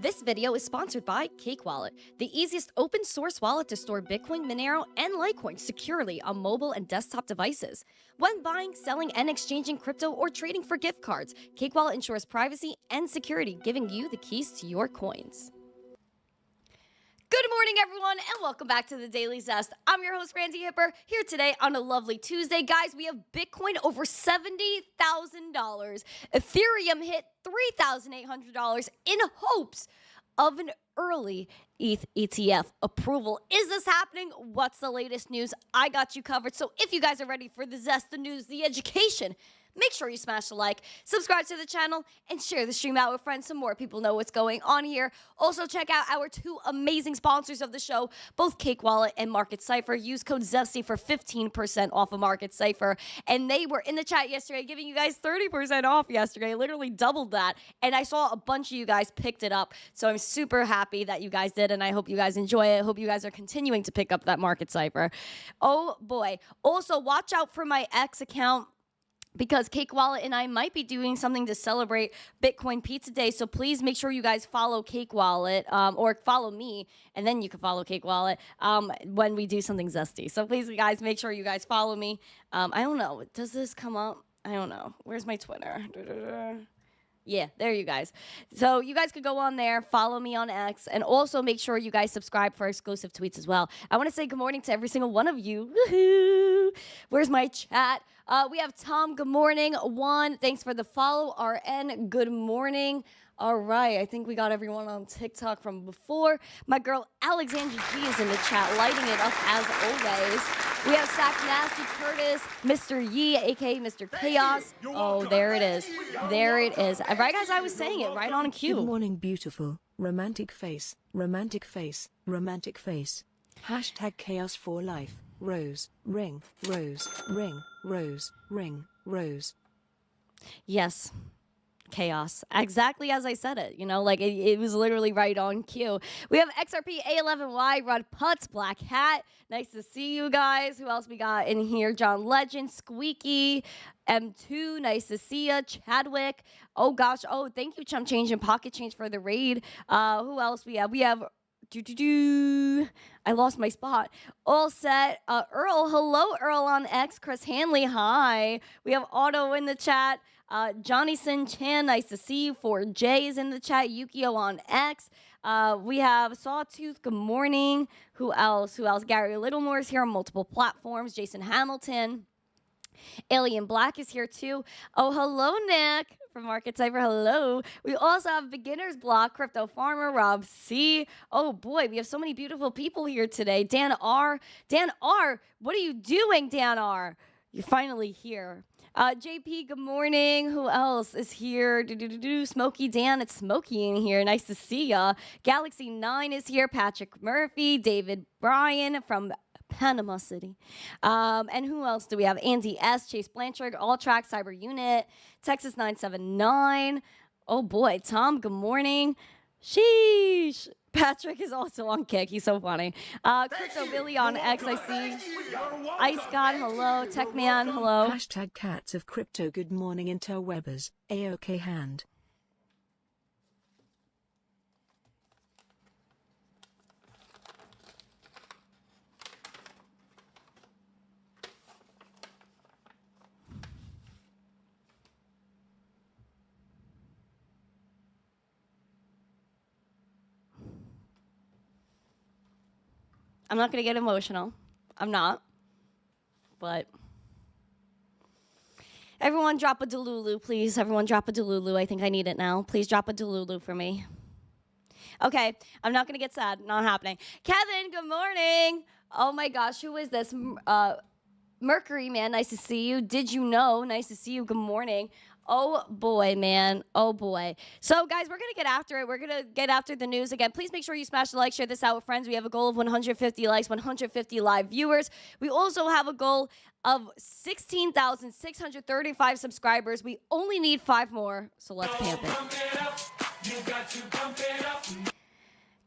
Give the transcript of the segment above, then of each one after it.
This video is sponsored by Cake Wallet, the easiest open source wallet to store Bitcoin, Monero, and Litecoin securely on mobile and desktop devices. When buying, selling, and exchanging crypto or trading for gift cards, Cake Wallet ensures privacy and security, giving you the keys to your coins. Good morning, everyone, and welcome back to the Daily Zest. I'm your host, Randi Hipper, here today on a lovely Tuesday. Guys, we have Bitcoin over $70,000. Ethereum hit $3,800 in hopes of an early ETH ETF approval. Is this happening? What's the latest news? I got you covered. So if you guys are ready for the Zest, the news, the education, make sure you smash the like, subscribe to the channel, and share the stream out with friends so more people know what's going on here. Also, check out our two amazing sponsors of the show, both Cake Wallet and Market Cipher. Use code ZESTY for 15% off of Market Cipher. And they were in the chat yesterday giving you guys 30% off yesterday. Literally doubled that. And I saw a bunch of you guys picked it up. So I'm super happy that you guys did, and I hope you guys enjoy it. I hope you guys are continuing to pick up that Market Cipher. Oh, boy. Also, watch out for my X account, because Cake Wallet and I might be doing something to celebrate Bitcoin Pizza Day. So please make sure you guys follow Cake Wallet or follow me, and then you can follow Cake Wallet when we do something zesty. So please, guys, make sure you guys follow me. I don't know. Does this come up? I don't know. Where's my Twitter? Yeah, there you guys. So you guys could go on there, follow me on X, and also make sure you guys subscribe for exclusive tweets as well. I want to say good morning to every single one of you. Woohoo! Where's my chat? We have Tom, good morning. Juan, thanks for the follow. RN, good morning. All right, I think we got everyone on TikTok from before. My girl Alexandra G is in the chat, lighting it up as always. We have Sack Nasty Curtis, Mr. Yee, aka Mr. Chaos. Oh, there it is. There it is. Right, guys, I was saying it right on cue. Good morning, beautiful. Romantic face, romantic face, romantic face. Hashtag chaos for life. Rose, ring, rose, ring, rose, ring, rose. Yes. Chaos. Exactly as I said it. You know, like it was literally right on cue. We have XRP A11Y, Rod Putz, Black Hat. Nice to see you guys. Who else we got in here? John Legend, Squeaky, M2. Nice to see ya. Chadwick. Oh gosh. Oh, thank you, Chump Change and Pocket Change for the raid. Who else we have? We have I lost my spot. All set. Earl. Hello, Earl on X. Chris Hanley. Hi. We have Otto in the chat. Johnny Sin Chan, nice to see you. 4J is in the chat. Yukio on X. We have Sawtooth, good morning. Who else? Gary Littlemore is here on multiple platforms. Jason Hamilton. Alien Black is here too. Oh, hello, Nick from Market Cipher. Hello. We also have Beginner's Block, Crypto Farmer, Rob C. Oh boy, we have so many beautiful people here today. Dan R. Dan R. What are you doing, Dan R? You're finally here. JP, good morning. Who else is here? Smokey Dan, it's Smokey in here. Nice to see ya. Galaxy 9 is here. Patrick Murphy, David Bryan from Panama City. And who else do we have? Andy S, Chase Blanchard, All Track, Cyber Unit, Texas 979. Oh boy, Tom, good morning. Sheesh. Patrick is also on Kick. He's so funny. Crypto Billy on X, I see. Ice God, hello. Tech Man, hello. Hashtag cats of crypto. Good morning, interwebers. A-OK hand. I'm not going to get emotional. I'm not. But everyone drop a Delulu, please. Everyone drop a Delulu. I think I need it now. Please drop a Delulu for me. Okay, I'm not going to get sad. Not happening. Kevin, good morning. Oh my gosh, who is this? Mercury, man, nice to see you. Did you know? Nice to see you. Good morning. Oh boy, man. Oh boy. So guys, we're going to get after it. We're going to get after the news again. Please make sure you smash the like, share this out with friends. We have a goal of 150 likes, 150 live viewers. We also have a goal of 16,635 subscribers. We only need 5 more, so let's pamp it.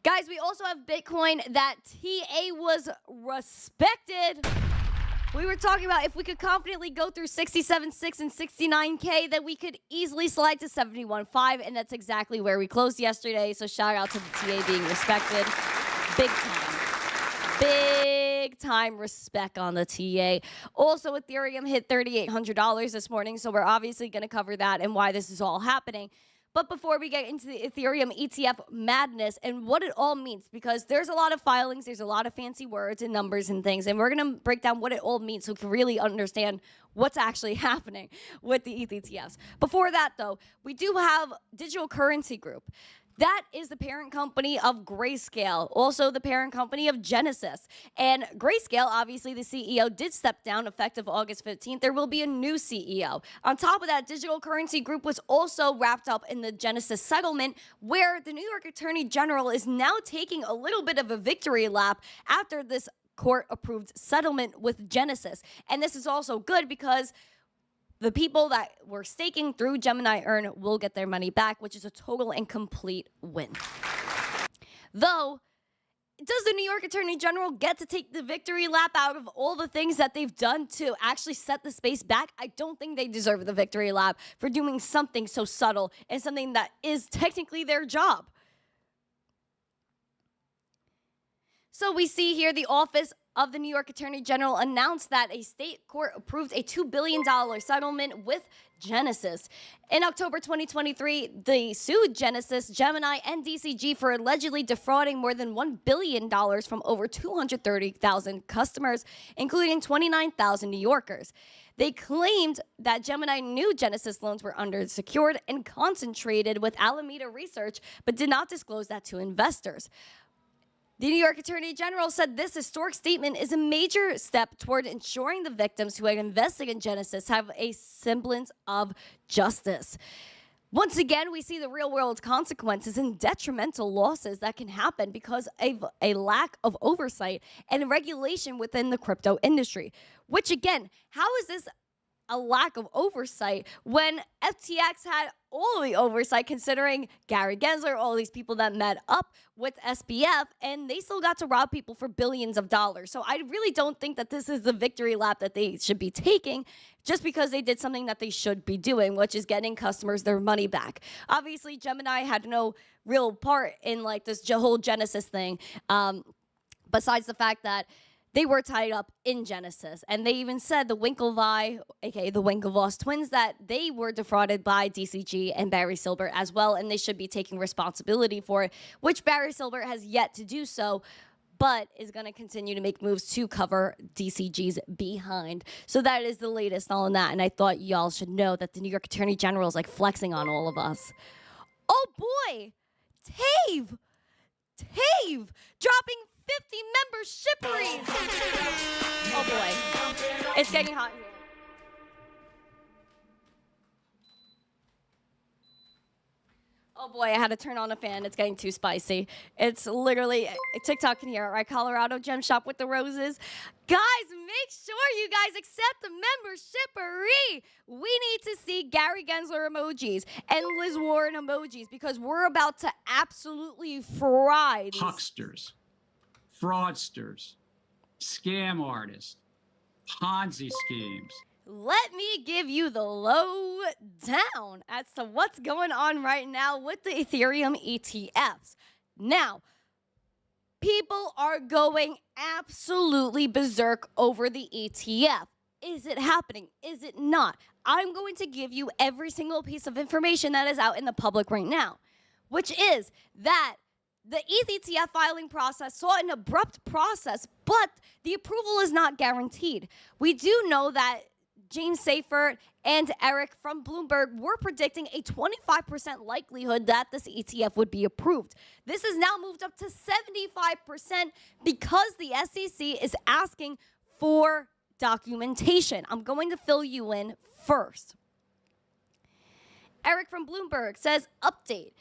Guys, we also have Bitcoin. That TA was respected. We were talking about if we could confidently go through 67.6 and 69K, that we could easily slide to 71.5, and that's exactly where we closed yesterday. So shout out to the TA being respected. Big time. Big time respect on the TA. Also, Ethereum hit $3,800 this morning, so we're obviously going to cover that and why this is all happening. But before we get into the Ethereum ETF madness and what it all means, because there's a lot of filings, there's a lot of fancy words and numbers and things, and we're going to break down what it all means so we can really understand what's actually happening with the ETH ETFs. Before that, though, we do have Digital Currency Group. That is the parent company of Grayscale, also the parent company of Genesis. And Grayscale, obviously, the CEO did step down effective August 15th. There will be a new CEO. On top of that, Digital Currency Group was also wrapped up in the Genesis settlement, where the New York Attorney General is now taking a little bit of a victory lap after this court-approved settlement with Genesis. And this is also good because the people that were staking through Gemini Earn will get their money back, which is a total and complete win. Though, does the New York Attorney General get to take the victory lap out of all the things that they've done to actually set the space back? I don't think they deserve the victory lap for doing something so subtle and something that is technically their job. So we see here the office of the New York Attorney General announced that a state court approved a $2 billion settlement with Genesis. In October 2023, they sued Genesis, Gemini, and DCG for allegedly defrauding more than $1 billion from over 230,000 customers, including 29,000 New Yorkers. They claimed that Gemini knew Genesis loans were undersecured and concentrated with Alameda Research, but did not disclose that to investors. The New York Attorney General said this historic statement is a major step toward ensuring the victims who had invested in Genesis have a semblance of justice. Once again, we see the real-world consequences and detrimental losses that can happen because of a lack of oversight and regulation within the crypto industry. Which, again, how is this a lack of oversight when FTX had all the oversight, considering Gary Gensler, all these people that met up with SBF, and they still got to rob people for billions of dollars. So I really don't think that this is the victory lap that they should be taking just because they did something that they should be doing, which is getting customers their money back. Obviously, Gemini had no real part in like this whole Genesis thing, besides the fact that they were tied up in Genesis. And they even said the Winklevi, aka the Winklevoss twins, that they were defrauded by DCG and Barry Silbert as well, and they should be taking responsibility for it, which Barry Silbert has yet to do so, but is going to continue to make moves to cover DCG's behind. So that is the latest on that, and I thought y'all should know that the New York Attorney General is like flexing on all of us. Oh boy! Tave dropping 50 member shipperies. Oh boy, it's getting hot in here. Oh boy, I had to turn on a fan. It's getting too spicy. It's literally, TikTok can hear it, right? Colorado Gem Shop with the Roses. Guys, make sure you guys accept the member shippery. We need to see Gary Gensler emojis and Liz Warren emojis because we're about to absolutely fry these hucksters, fraudsters, scam artists, Ponzi schemes. Let me give you the lowdown as to what's going on right now with the Ethereum ETFs. Now, people are going absolutely berserk over the ETF. Is it happening? Is it not? I'm going to give you every single piece of information that is out in the public right now, which is that the ETH ETF filing process saw an abrupt process, but the approval is not guaranteed. We do know that James Cipher and Eric from Bloomberg were predicting a 25% likelihood that this ETF would be approved. This has now moved up to 75% because the SEC is asking for documentation. I'm going to fill you in first. Eric from Bloomberg says, update.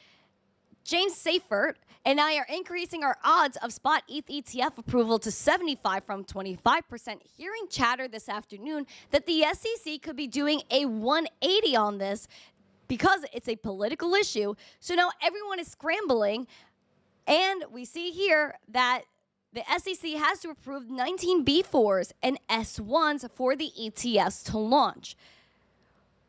James Cipher and I are increasing our odds of spot ETH ETF approval to 75 from 25%, hearing chatter this afternoon that the SEC could be doing a 180 on this because it's a political issue. So now everyone is scrambling, and we see here that the SEC has to approve 19B4s and S1s for the ETFs to launch.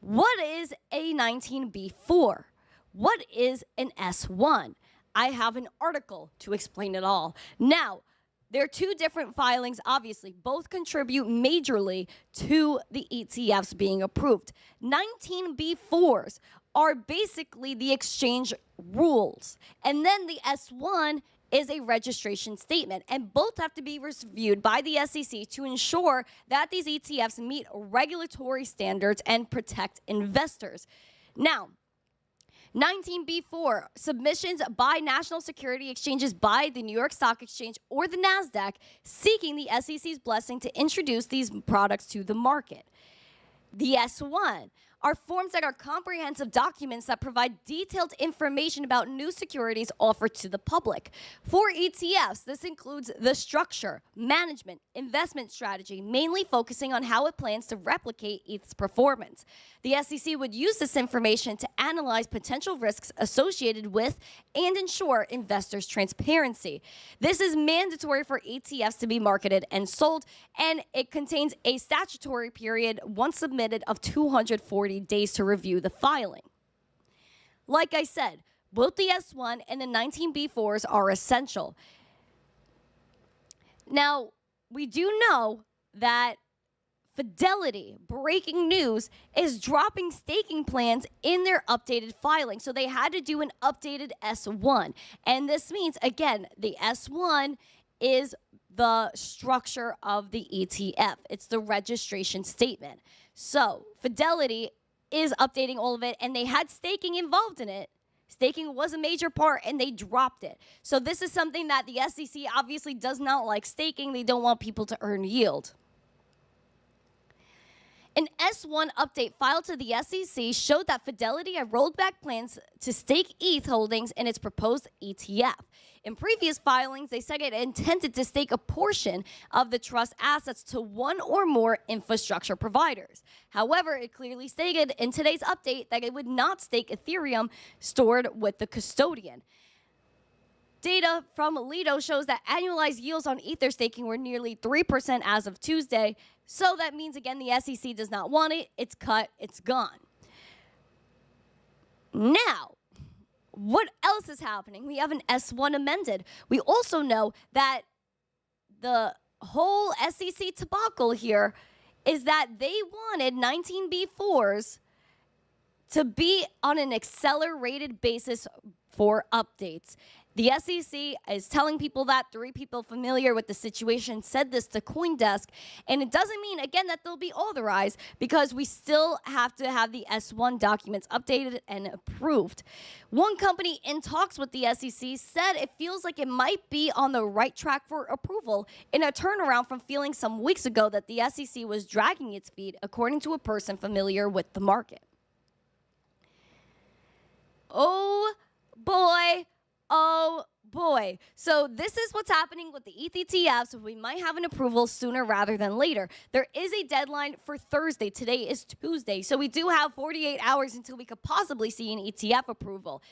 What is a 19B4? What is an S1? I have an article to explain it all. Now, there are two different filings, obviously. Both contribute majorly to the ETFs being approved. 19B4s are basically the exchange rules. And then the S1 is a registration statement. And both have to be reviewed by the SEC to ensure that these ETFs meet regulatory standards and protect investors. Now, 19B4, submissions by national security exchanges by the New York Stock Exchange or the NASDAQ seeking the SEC's blessing to introduce these products to the market. The S1 are forms that are comprehensive documents that provide detailed information about new securities offered to the public. For ETFs, this includes the structure, management, investment strategy, mainly focusing on how it plans to replicate its performance. The SEC would use this information to analyze potential risks associated with and ensure investors' transparency. This is mandatory for ETFs to be marketed and sold, and it contains a statutory period, once submitted, of 240 days to review the filing. Like I said, both the S1 and the 19B4s are essential. Now, we do know that Fidelity, breaking news, is dropping staking plans in their updated filing. So they had to do an updated S1. And this means, again, the S1 is the structure of the ETF. It's the registration statement. So Fidelity is updating all of it, and they had staking involved in it. Staking was a major part, and they dropped it. So this is something that the SEC obviously does not like staking. They don't want people to earn yield. An S1 update filed to the SEC showed that Fidelity had rolled back plans to stake ETH holdings in its proposed ETF. In previous filings, they said it intended to stake a portion of the trust assets to one or more infrastructure providers. However, it clearly stated in today's update that it would not stake Ethereum stored with the custodian. Data from Lido shows that annualized yields on Ether staking were nearly 3% as of Tuesday. So that means, again, the SEC does not want it. It's cut. It's gone. Now, what else is happening? We have an S1 amended. We also know that the whole SEC debacle here is that they wanted 19B4s to be on an accelerated basis for updates. The SEC is telling people that. 3 people familiar with the situation said this to CoinDesk. And it doesn't mean, again, that they'll be authorized, because we still have to have the S1 documents updated and approved. One company in talks with the SEC said it feels like it might be on the right track for approval, in a turnaround from feeling some weeks ago that the SEC was dragging its feet, according to a person familiar with the market. Oh, boy. Oh boy. So this is what's happening with the ETH ETFs. We might have an approval sooner rather than later. There is a deadline for Thursday. Today is Tuesday. So we do have 48 hours until we could possibly see an ETF approval,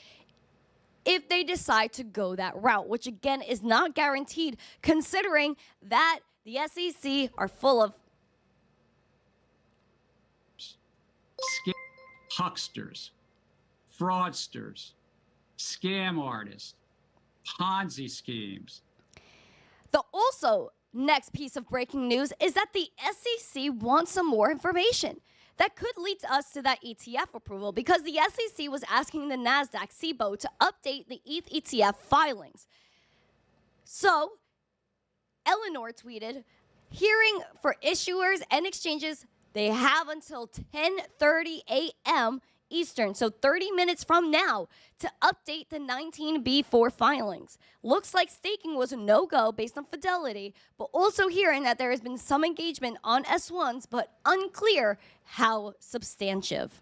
if they decide to go that route, which again is not guaranteed, considering that the SEC are full of hucksters, fraudsters, scam artists, Ponzi schemes. The also next piece of breaking news is that the SEC wants some more information that could lead us to that ETF approval, because the SEC was asking the NASDAQ SIBO to update the ETH ETF filings. So Eleanor tweeted, hearing for issuers and exchanges, they have until 10:30 a.m. Eastern, so 30 minutes from now, to update the 19B4 filings. Looks like staking was a no-go based on Fidelity, but also hearing that there has been some engagement on S1s, but unclear how substantive.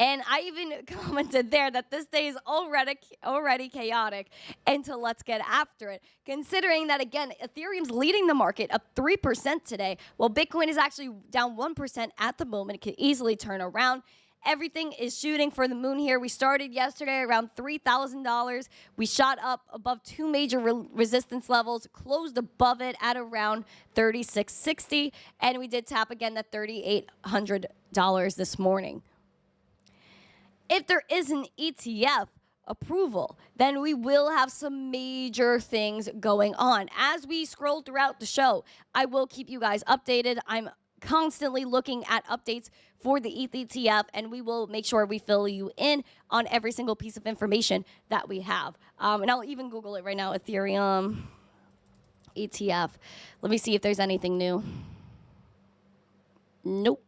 And I even commented there that this day is already chaotic, and so let's get after it. Considering that, again, Ethereum's leading the market, up 3% today, while Bitcoin is actually down 1% at the moment. It could easily turn around. Everything is shooting for the moon here. We started yesterday around $3,000. We shot up above two major resistance levels, closed above it at around $36.60, and we did tap again at $3,800 this morning. If there is an ETF approval, then we will have some major things going on. As we scroll throughout the show, I will keep you guys updated. I'm constantly looking at updates for the ETH ETF, and we will make sure we fill you in on every single piece of information that we have. And I'll even Google it right now, Ethereum ETF. Let me see if there's anything new. Nope.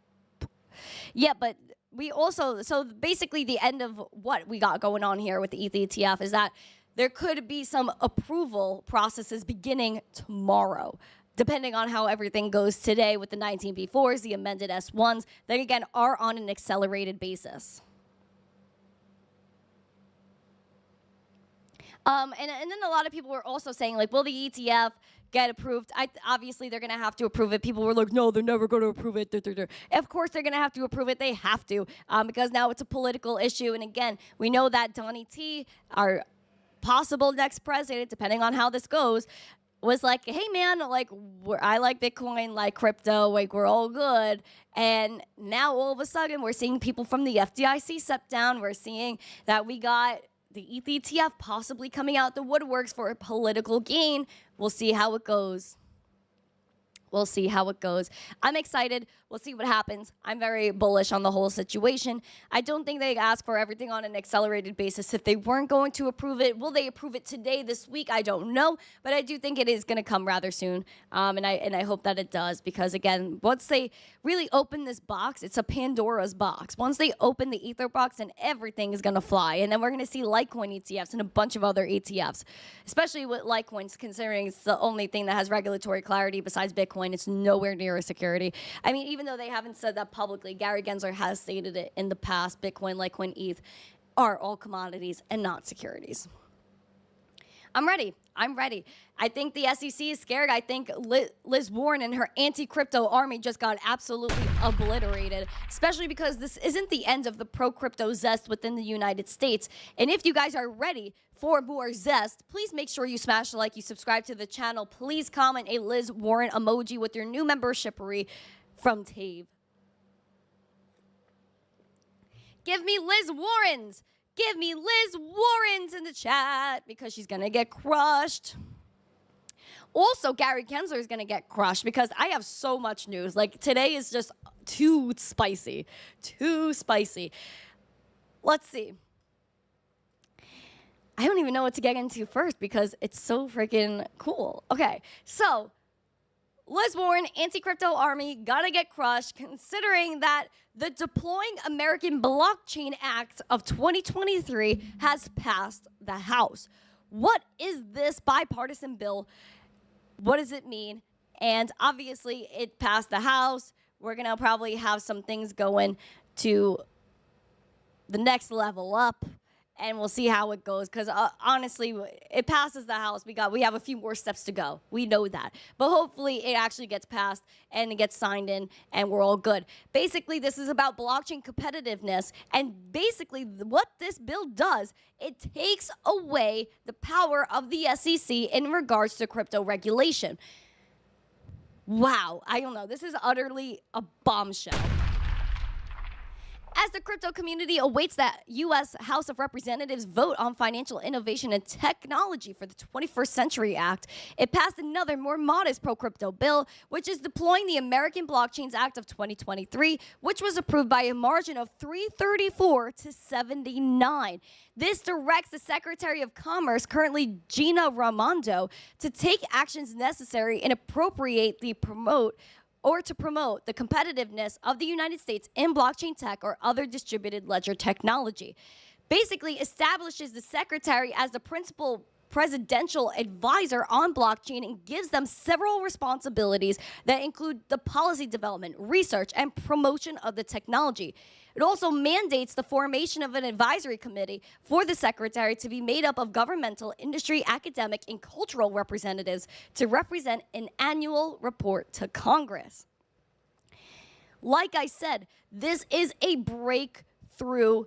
Yeah, but we also, so basically the end of what we got going on here with the ETH ETF is that there could be some approval processes beginning tomorrow, depending on how everything goes today with the 19B4s, the amended S1s, that again are on an accelerated basis. And then a lot of people were also saying, like, will the ETF get approved? Obviously, they're going to have to approve it. People were like, no, they're never going to approve it. Of course, they're going to have to approve it. They have to, because now it's a political issue. And again, we know that Donnie T, our possible next president, depending on how this goes, was like, hey, man, like, I like Bitcoin, like crypto, like, we're all good. And now all of a sudden, we're seeing people from the FDIC step down. We're seeing that we got the ETH ETF possibly coming out the woodworks for a political gain. We'll see how it goes. We'll see how it goes. I'm excited. We'll see what happens. I'm very bullish on the whole situation. I don't think they ask for everything on an accelerated basis. If they weren't going to approve it, will they approve it today, this week? I don't know. But I do think it is going to come rather soon. And I hope that it does. Because, again, once they really open this box, it's a Pandora's box. Once they open the Ether box, then everything is going to fly. And then we're going to see Litecoin ETFs and a bunch of other ETFs, especially with Litecoins, considering it's the only thing that has regulatory clarity besides Bitcoin. It's nowhere near a security. I mean, even though they haven't said that publicly, Gary Gensler has stated it in the past, Bitcoin, Litecoin, ETH are all commodities and not securities. I'm ready. I'm ready. I think the SEC is scared. I think Liz Warren and her anti-crypto army just got absolutely obliterated, especially because this isn't the end of the pro-crypto zest within the United States. And if you guys are ready for more zest, please make sure you smash the like, you subscribe to the channel. Please comment a Liz Warren emoji with your new membership-ary from Tave. Give me Liz Warren's. Give me Liz Warren's in the chat because she's going to get crushed. Also, Gary Gensler is going to get crushed because I have so much news. Like, today is just too spicy. Too spicy. Let's see. I don't even know what to get into first because it's so freaking cool. Okay, so Liz Warren, anti-crypto army, gonna get crushed considering that the Deploying American Blockchain Act of 2023 has passed the House. What is this bipartisan bill? What does it mean? And obviously, it passed the House. We're gonna probably have some things going to the next level up. And we'll see how it goes, because honestly, it passes the House. We have a few more steps to go. We know that. But hopefully, it actually gets passed and it gets signed in, and we're all good. Basically, this is about blockchain competitiveness. And basically, what this bill does, it takes away the power of the SEC in regards to crypto regulation. Wow. I don't know. This is utterly a bombshell. As the crypto community awaits that U.S. House of Representatives vote on financial innovation and technology for the 21st Century Act, it passed another more modest pro-crypto bill, which is deploying the American Blockchains Act of 2023, which was approved by a margin of 334 to 79. This directs the Secretary of Commerce, currently Gina Raimondo, to take actions necessary and to promote the competitiveness of the United States in blockchain tech or other distributed ledger technology. Basically establishes the secretary as the principal presidential advisor on blockchain and gives them several responsibilities that include the policy development, research, and promotion of the technology. It also mandates the formation of an advisory committee for the secretary to be made up of governmental, industry, academic, and cultural representatives to represent an annual report to Congress. Like I said, this is a breakthrough through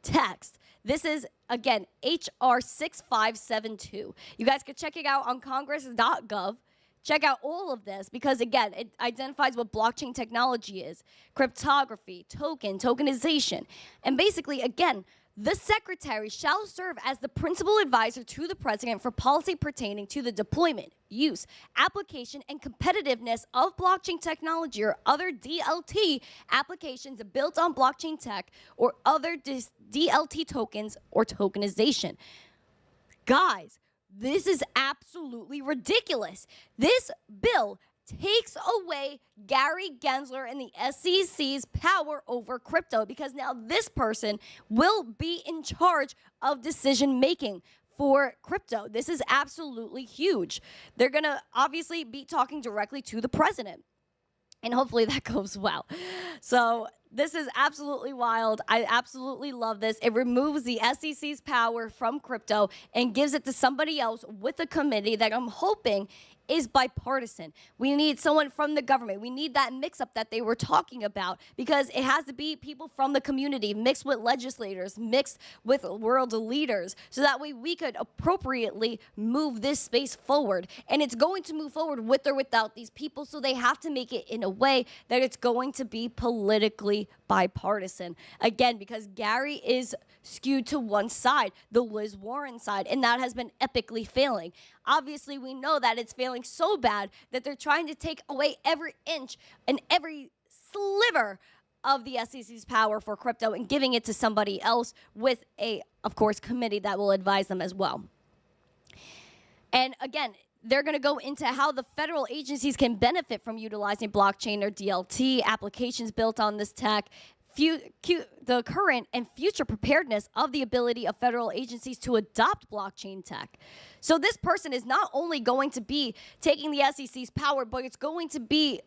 text. This is, again, HR 6572. You guys can check it out on congress.gov. Check out all of this because, again, it identifies what blockchain technology is, cryptography, tokenization. And basically, again, the secretary shall serve as the principal advisor to the president for policy pertaining to the deployment, use, application, and competitiveness of blockchain technology or other DLT applications built on blockchain tech or other DLT tokens or tokenization. Guys, this is absolutely ridiculous. This bill takes away Gary Gensler and the SEC's power over crypto because now this person will be in charge of decision making for crypto. This is absolutely huge. They're going to obviously be talking directly to the president. And hopefully that goes well. So this is absolutely wild. I absolutely love this. It removes the SEC's power from crypto and gives it to somebody else with a committee that I'm hoping is bipartisan. We need someone from the government. We need that mix-up that they were talking about because it has to be people from the community mixed with legislators, mixed with world leaders, so that way we could appropriately move this space forward. And it's going to move forward with or without these people, so they have to make it in a way that it's going to be politically bipartisan. Again, because Gary is skewed to one side, the Liz Warren side, and that has been epically failing. Obviously, we know that it's failing so bad that they're trying to take away every inch and every sliver of the SEC's power for crypto and giving it to somebody else with a, of course, committee that will advise them as well. And again, they're going to go into how the federal agencies can benefit from utilizing blockchain or DLT applications built on this tech, the current and future preparedness of the ability of federal agencies to adopt blockchain tech. So this person is not only going to be taking the SEC's power, but it's going to be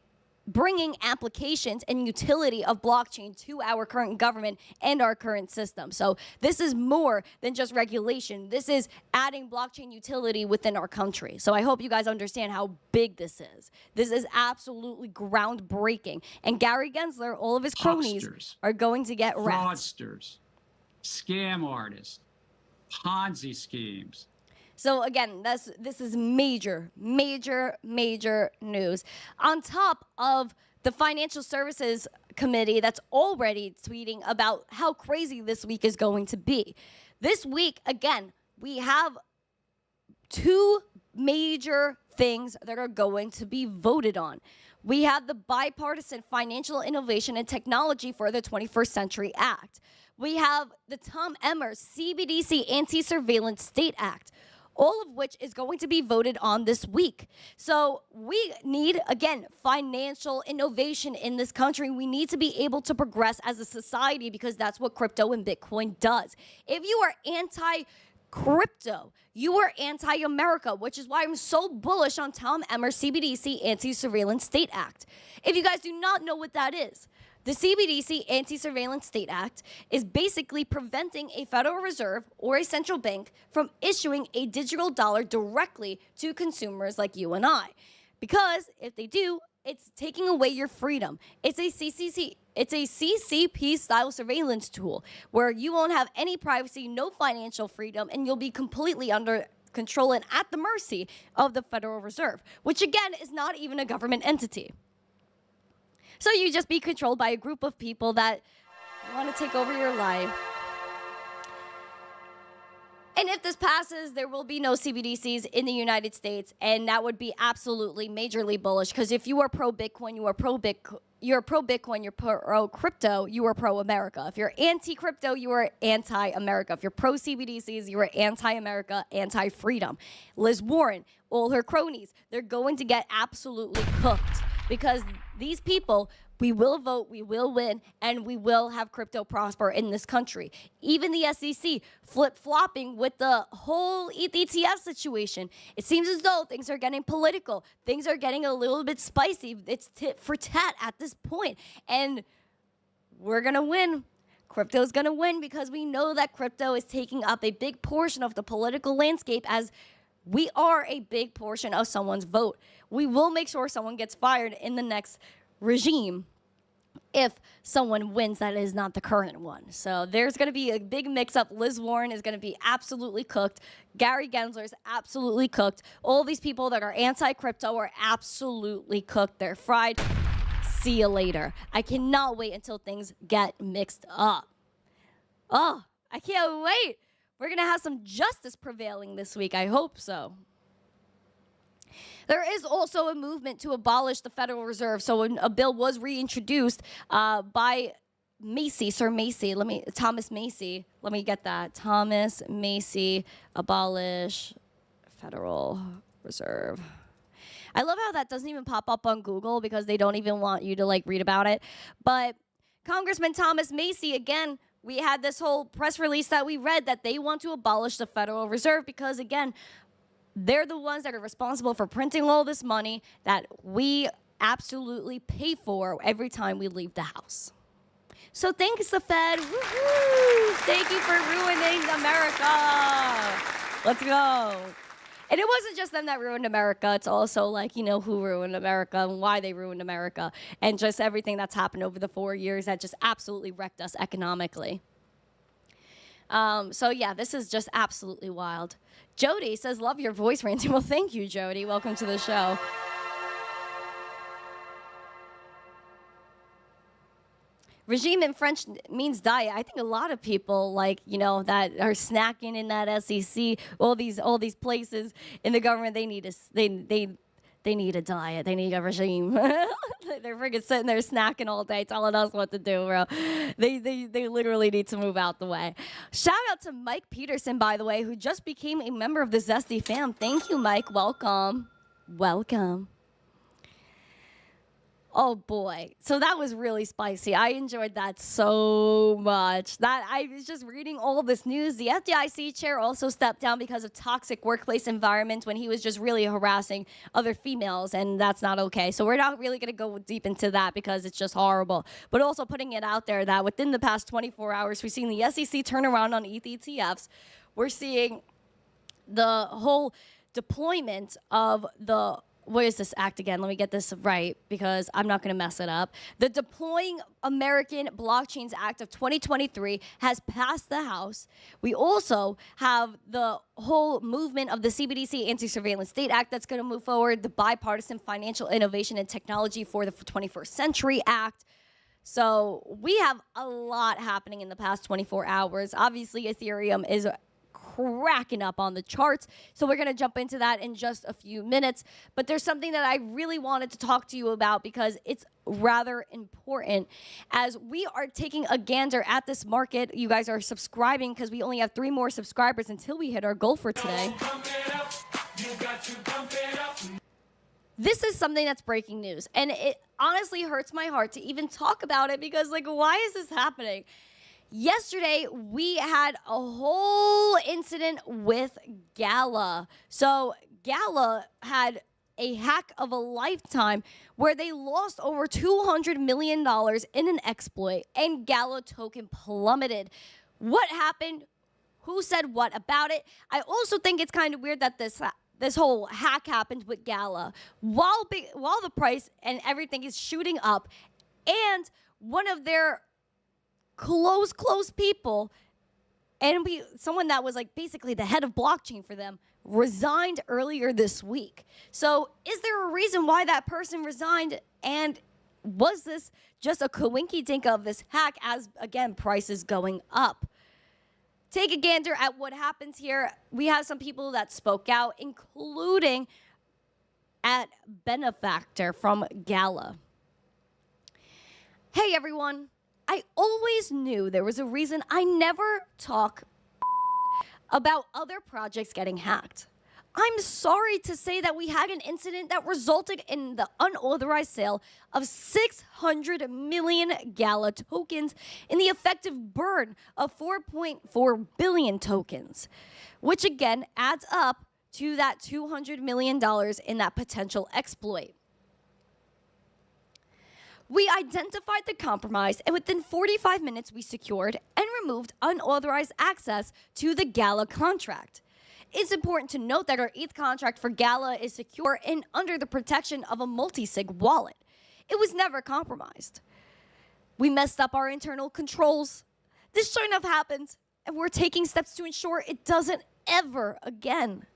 bringing applications and utility of blockchain to our current government and our current system. So this is more than just regulation. This is adding blockchain utility within our country. So I hope you guys understand how big this is. This is absolutely groundbreaking. And Gary Gensler, all of his cronies are going to get wrecked. Fraudsters, scam artists, Ponzi schemes. So again, this is major, major, major news. On top of the Financial Services Committee that's already tweeting about how crazy this week is going to be. This week, again, we have two major things that are going to be voted on. We have the Bipartisan Financial Innovation and Technology for the 21st Century Act. We have the Tom Emmer CBDC Anti-Surveillance State Act, all of which is going to be voted on this week. So we need, again, financial innovation in this country. We need to be able to progress as a society because that's what crypto and Bitcoin does. If you are anti-crypto, you are anti-America, which is why I'm so bullish on Tom Emmer CBDC Anti-Surveillance State Act. If you guys do not know what that is, the CBDC Anti-Surveillance State Act is basically preventing a Federal Reserve or a central bank from issuing a digital dollar directly to consumers like you and I. Because if they do, it's taking away your freedom. It's a CCP style surveillance tool where you won't have any privacy, no financial freedom, and you'll be completely under control and at the mercy of the Federal Reserve, which again is not even a government entity. So you just be controlled by a group of people that want to take over your life. And if this passes, there will be no CBDCs in the United States, and that would be absolutely majorly bullish. Because if you are pro-Bitcoin, you are pro-Bitcoin. You're pro-Bitcoin, you're pro-crypto, you are pro-America. If you're anti-crypto, you are anti-America. If you're pro-CBDCs, you are anti-America, anti-freedom. Liz Warren, all her cronies, they're going to get absolutely cooked. Because these people, we will vote, we will win, and we will have crypto prosper in this country. Even the SEC flip-flopping with the whole ETH ETF situation. It seems as though things are getting political. Things are getting a little bit spicy. It's tit for tat at this point. And we're going to win. Crypto's going to win because we know that crypto is taking up a big portion of the political landscape as we are a big portion of someone's vote. We will make sure someone gets fired in the next regime. if someone wins that is not the current one. So there's going to be a big mix-up. Liz Warren is going to be absolutely cooked. Gary Gensler is absolutely cooked. All these people that are anti-crypto are absolutely cooked. They're fried. See you later. I cannot wait until things get mixed up. Oh, I can't wait. We're going to have some justice prevailing this week. I hope so. There is also a movement to abolish the Federal Reserve. So a bill was reintroduced by Sir Macy. Thomas Macy. Let me get that. Thomas Macy, abolish Federal Reserve. I love how that doesn't even pop up on Google because they don't even want you to like read about it. But Congressman Thomas Macy, again, we had this whole press release that we read that they want to abolish the Federal Reserve because, again, they're the ones that are responsible for printing all this money that we absolutely pay for every time we leave the house. So thanks, the Fed. Woo-hoo! Thank you for ruining America. Let's go. And it wasn't just them that ruined America. It's also like, you know, who ruined America and why they ruined America and just everything that's happened over the 4 years that just absolutely wrecked us economically. So, yeah, this is just absolutely wild. Jody says, love your voice, Randy. Well, thank you, Jody. Welcome to the show. Regime in French means diet. I think a lot of people, like, you know, that are snacking in that SEC, all these places in the government, they need a diet. They need a regime. They're freaking sitting there snacking all day, telling us what to do, bro. They literally need to move out the way. Shout out to Mike Peterson, by the way, who just became a member of the Zesty fam. Thank you, Mike. Welcome. Welcome. Oh boy. So that was really spicy. I enjoyed that so much. That I was just reading all this news. The FDIC chair also stepped down because of toxic workplace environment when he was just really harassing other females, and that's not okay. So we're not really going to go deep into that because it's just horrible. But also putting it out there that within the past 24 hours, we've seen the SEC turn around on ETH ETFs. We're seeing the whole deployment of the what is this act again? Let me get this right because I'm not going to mess it up. The Deploying American Blockchains Act of 2023 has passed the House. We also have the whole movement of the CBDC Anti-Surveillance State Act that's going to move forward, the Bipartisan Financial Innovation and Technology for the 21st Century Act. So we have a lot happening in the past 24 hours. Obviously, Ethereum is cracking up on the charts. So we're going to jump into that in just a few minutes. But there's something that I really wanted to talk to you about because it's rather important. As we are taking a gander at this market, you guys are subscribing because we only have 3 more subscribers until we hit our goal for today. This is something that's breaking news. And it honestly hurts my heart to even talk about it because, like, why is this happening? Yesterday, we had a whole incident with Gala. So Gala had a hack of a lifetime where they lost over $200 million in an exploit, and Gala token plummeted. What happened? Who said what about it? I also think it's kind of weird that this whole hack happened with Gala while the price and everything is shooting up, and one of their close people, and someone that was like basically the head of blockchain for them, resigned earlier this week. So is there a reason why that person resigned? And was this just a coinky-dink of this hack as, again, prices going up? Take a gander at what happens here. We have some people that spoke out, including at Benefactor from Gala. Hey, everyone. I always knew there was a reason I never talk about other projects getting hacked. I'm sorry to say that we had an incident that resulted in the unauthorized sale of 600 million Gala tokens in the effective burn of 4.4 billion tokens, which again adds up to that $200 million in that potential exploit. We identified the compromise, and within 45 minutes, we secured and removed unauthorized access to the Gala contract. It's important to note that our ETH contract for Gala is secure and under the protection of a multi-sig wallet. It was never compromised. We messed up our internal controls. This shouldn't have happened, and we're taking steps to ensure it doesn't ever again.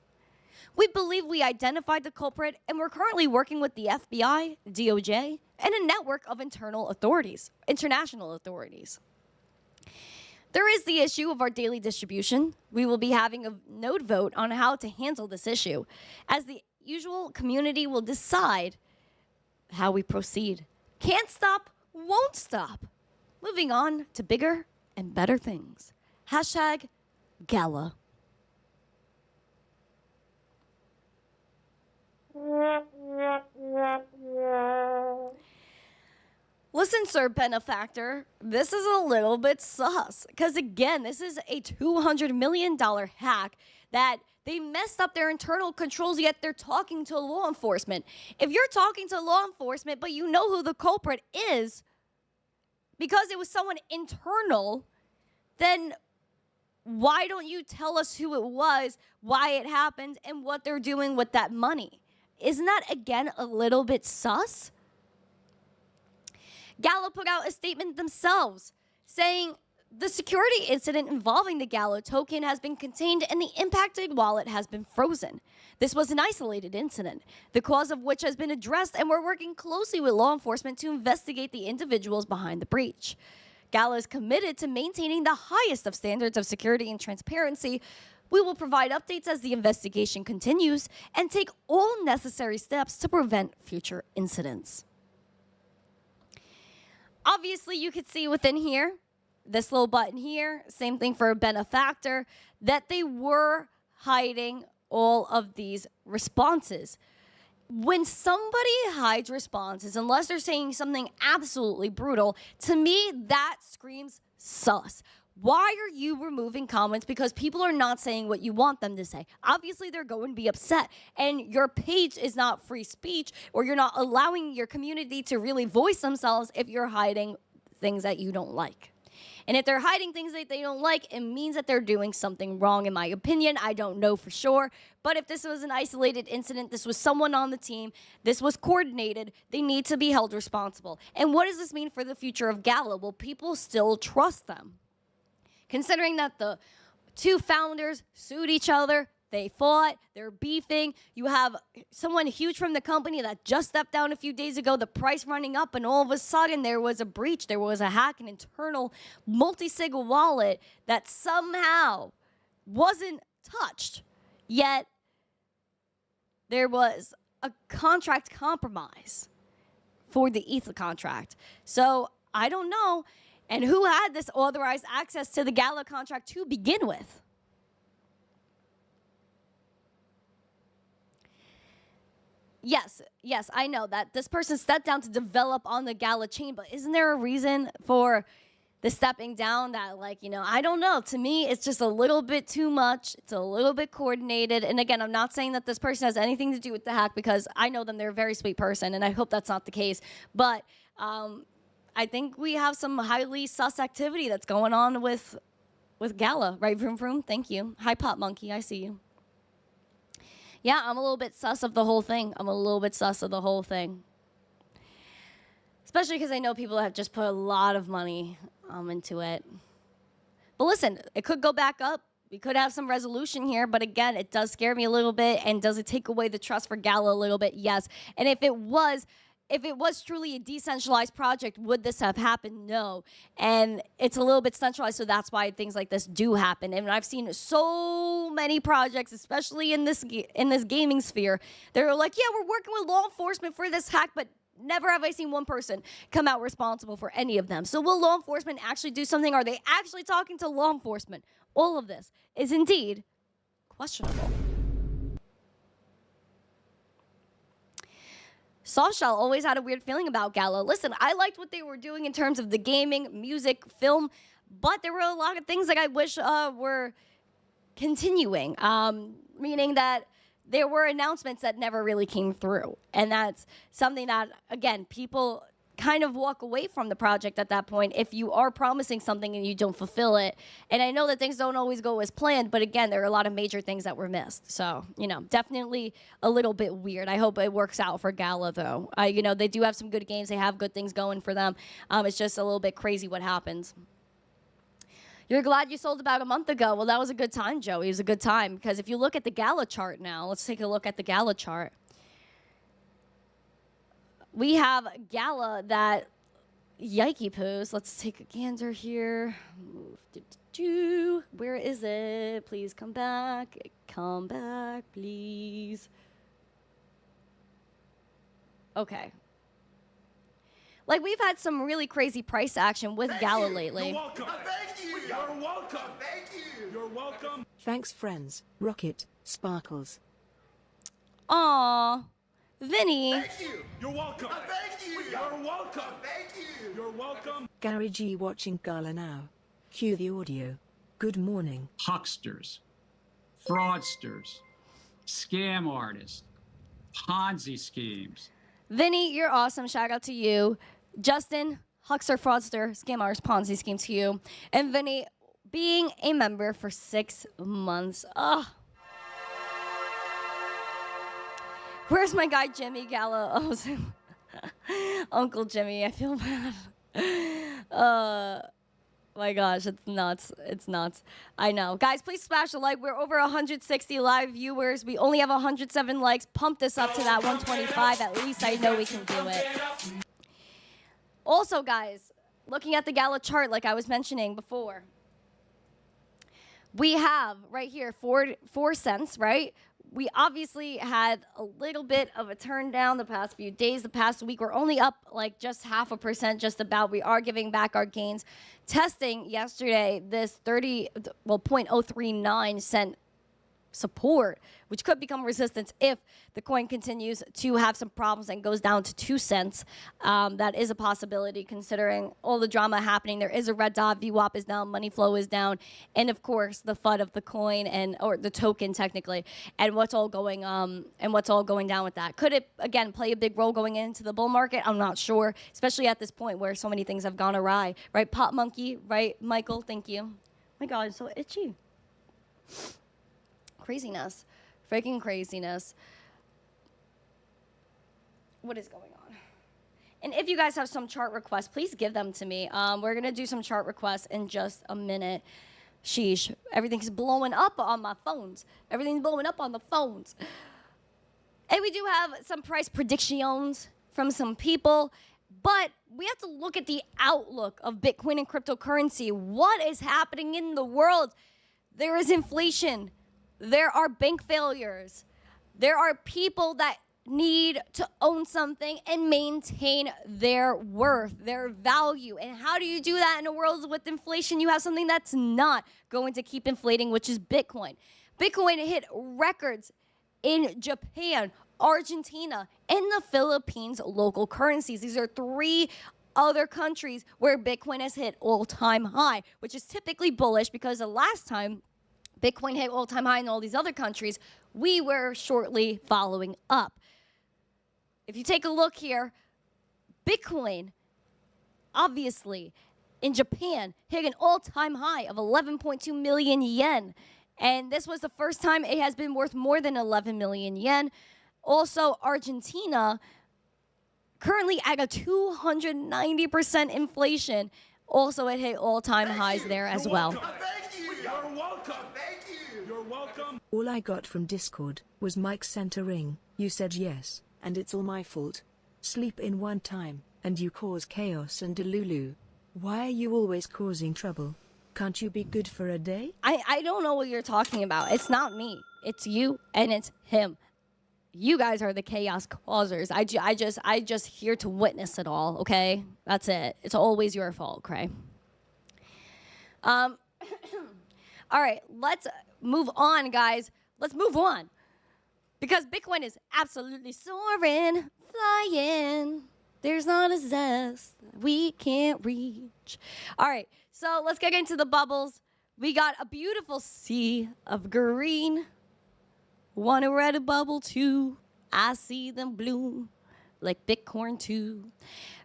We believe we identified the culprit, and we're currently working with the FBI, DOJ, and a network of international authorities. There is the issue of our daily distribution. We will be having a node vote on how to handle this issue, as the usual community will decide how we proceed. Can't stop, won't stop. Moving on to bigger and better things. Hashtag Gala. Listen, sir, benefactor, this is a little bit sus. Because again, this is a $200 million hack that they messed up their internal controls, yet they're talking to law enforcement. If you're talking to law enforcement, but you know who the culprit is, because it was someone internal, then why don't you tell us who it was, why it happened, and what they're doing with that money? Isn't that, again, a little bit sus? Gala put out a statement themselves saying the security incident involving the Gala token has been contained and the impacted wallet has been frozen. This was an isolated incident, the cause of which has been addressed, and we're working closely with law enforcement to investigate the individuals behind the breach. Gala is committed to maintaining the highest of standards of security and transparency. We will provide updates as the investigation continues and take all necessary steps to prevent future incidents. Obviously, you could see within here, this little button here, same thing for a benefactor, that they were hiding all of these responses. When somebody hides responses, unless they're saying something absolutely brutal, to me, that screams sus. Why are you removing comments because people are not saying what you want them to say? Obviously, they're going to be upset. And your page is not free speech, or you're not allowing your community to really voice themselves if you're hiding things that you don't like. And if they're hiding things that they don't like, it means that they're doing something wrong, in my opinion. I don't know for sure. But if this was an isolated incident, this was someone on the team, this was coordinated, they need to be held responsible. And what does this mean for the future of Gala? Will people still trust them? Considering that the two founders sued each other, they fought, they're beefing, you have someone huge from the company that just stepped down a few days ago, the price running up, and all of a sudden there was a breach, there was a hack, an internal multi-sig wallet that somehow wasn't touched, yet there was a contract compromise for the Ether contract. So I don't know. And who had this authorized access to the Gala contract to begin with? Yes, I know that this person stepped down to develop on the Gala chain, but isn't there a reason for the stepping down that, like, you know, I don't know. To me, it's just a little bit too much. It's a little bit coordinated. And again, I'm not saying that this person has anything to do with the hack because I know them. They're a very sweet person, and I hope that's not the case. But I think we have some highly sus activity that's going on with Gala, right? Vroom, vroom. Thank you. Hi, Pop Monkey. I see you. Yeah, I'm a little bit sus of the whole thing. Especially because I know people have just put a lot of money into it. But listen, it could go back up. We could have some resolution here. But again, it does scare me a little bit. And does it take away the trust for Gala a little bit? Yes. And if it was truly a decentralized project, would this have happened? No. And it's a little bit centralized, so that's why things like this do happen. And I've seen so many projects, especially in this gaming sphere, they're like, yeah, we're working with law enforcement for this hack, but never have I seen one person come out responsible for any of them. So will law enforcement actually do something? Are they actually talking to law enforcement? All of this is indeed questionable. Softshell always had a weird feeling about Gala. Listen, I liked what they were doing in terms of the gaming, music, film, but there were a lot of things that I wish were continuing, meaning that there were announcements that never really came through. And that's something that, again, people kind of walk away from the project at that point if you are promising something and you don't fulfill it. And I know that things don't always go as planned, but again, there are a lot of major things that were missed. So, you know, definitely a little bit weird. I hope it works out for Gala, though. You know, they do have some good games. They have good things going for them. It's just a little bit crazy what happens. You're glad you sold about a month ago. Well, that was a good time, Joey. It was a good time because if you look at the Gala chart now, let's take a look at the Gala chart. We have Gala that yikey poos. Let's take a gander here. Where is it? Please come back. Come back, please. Okay. Like, we've had some really crazy price action with Gala lately. You're welcome. Thank you. You're welcome. Thank you. You're welcome. Thanks, friends. Rocket, Sparkles. Aw. Vinny. Thank you. You're welcome. Thank you. You're welcome. Thank you. You're welcome. Gary G watching Gala now. Cue the audio. Good morning. Hucksters, fraudsters, scam artists, Ponzi schemes. Vinny, you're awesome. Shout out to you. Justin, huckster, fraudster, scam artist, Ponzi scheme to you. And Vinny, being a member for 6 months. Ugh. Where's my guy Jimmy Gala? Oh, Uncle Jimmy, I feel bad. My gosh, it's nuts. It's nuts. I know. Guys, please smash a like. We're over 160 live viewers. We only have 107 likes. Pump this up to that 125. At least I know we can do it. Also, guys, looking at the Gala chart like I was mentioning before, we have right here 4 cents, right? We obviously had a little bit of a turn down the past few days. The past week, we're only up like just 0.5%, just about. We are giving back our gains. Testing yesterday this 0.039 cent support, which could become resistance if the coin continues to have some problems and goes down to 2 cents. That is a possibility considering all the drama happening. There is a red dot. VWAP is down. Money flow is down. And of course, the FUD of the coin or the token technically, and what's all going down with that. Could it again play a big role going into the bull market? I'm not sure, especially at this point where so many things have gone awry. Right, Pop Monkey, right, Michael? Thank you. Oh my God, it's so itchy. Craziness. Freaking craziness. What is going on? And if you guys have some chart requests, please give them to me. We're going to do some chart requests in just a minute. Sheesh. Everything's blowing up on my phones. Everything's blowing up on the phones. And we do have some price predictions from some people. But we have to look at the outlook of Bitcoin and cryptocurrency. What is happening in the world? There is inflation. There are bank failures. There are people that need to own something and maintain their worth, their value. And how do you do that in a world with inflation? You have something that's not going to keep inflating, which is Bitcoin. Bitcoin hit records in Japan, Argentina, and the Philippines local currencies. These are 3 other countries where Bitcoin has hit all-time high, which is typically bullish because the last time Bitcoin hit all-time high in all these other countries, we were shortly following up. If you take a look here, Bitcoin, obviously, in Japan, hit an all-time high of 11.2 million yen. And this was the first time it has been worth more than 11 million yen. Also, Argentina, currently at a 290% inflation. Also, it hit all-time highs there as well. Thank you. You're welcome. Thank you. You're welcome. All I got from Discord was Mike sent a ring. You said yes, and it's all my fault. Sleep in one time, and you cause chaos and delulu. Why are you always causing trouble? Can't you be good for a day? I don't know what you're talking about. It's not me. It's you and it's him. You guys are the chaos causers. I just here to witness it all, okay? That's it. It's always your fault, Cray. All right, let's move on, guys. Let's move on. Because Bitcoin is absolutely soaring, flying. There's not a zest we can't reach. All right, so let's get into the bubbles. We got a beautiful sea of green. Want to red a bubble too? I see them bloom. like Bitcoin too.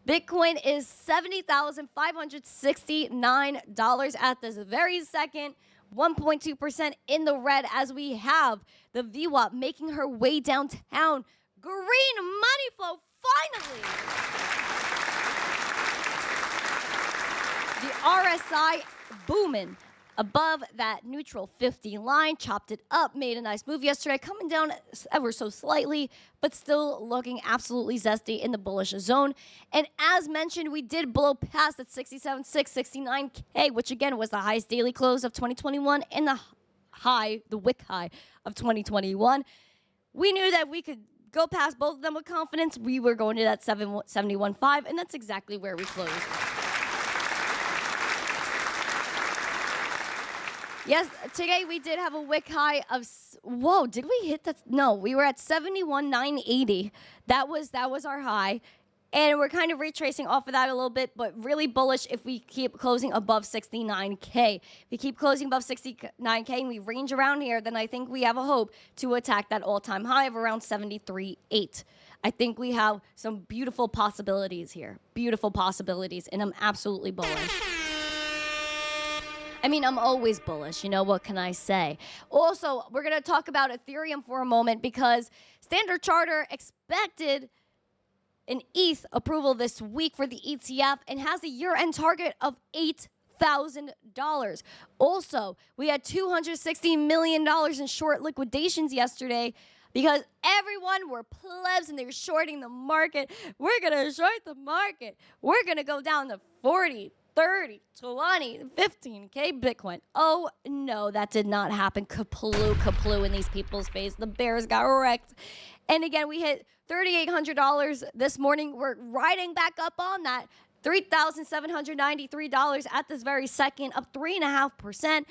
Bitcoin is $70,569 at this very second. 1.2% in the red as we have the VWAP making her way downtown. Green money flow finally. The RSI booming above that neutral 50 line, chopped it up, made a nice move yesterday, coming down ever so slightly, but still looking absolutely zesty in the bullish zone. And as mentioned, we did blow past at 67.6, 69K, which again was the highest daily close of 2021 and the wick high of 2021. We knew that we could go past both of them with confidence. We were going to that 71.5, and that's exactly where we closed. Yes, today we did have a wick high of, whoa, did we hit that? No, we were at 71,980. That was our high. And we're kind of retracing off of that a little bit, but really bullish if we keep closing above 69K. If we keep closing above 69K and we range around here, then I think we have a hope to attack that all-time high of around 73.8. I think we have some beautiful possibilities here. Beautiful possibilities, and I'm absolutely bullish. I mean, I'm always bullish. You know, what can I say? Also, we're going to talk about Ethereum for a moment because Standard Chartered expected an ETH approval this week for the ETF and has a year-end target of $8,000. Also, we had $260 million in short liquidations yesterday because everyone were plebs and they were shorting the market. We're going to short the market. We're going to go down to 40, 30, 20, 15K Bitcoin. Oh, no, that did not happen. Kaplu in these people's face. The bears got wrecked. And again, we hit $3,800 this morning. We're riding back up on that. $3,793 at this very second, up 3.5%.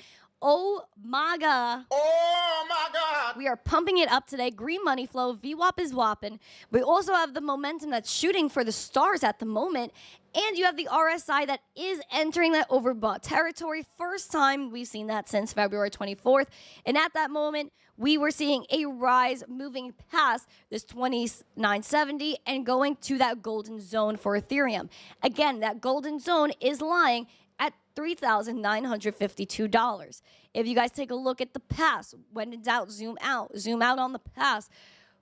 Oh my God. Oh my God. We are pumping it up today. Green money flow. VWAP is whopping. We also have the momentum that's shooting for the stars at the moment. And you have the RSI that is entering that overbought territory. First time we've seen that since February 24th. And at that moment, we were seeing a rise moving past this 2970 and going to that golden zone for Ethereum. Again, that golden zone is lying at $3,952. If you guys take a look at the past, when in doubt, zoom out on the past.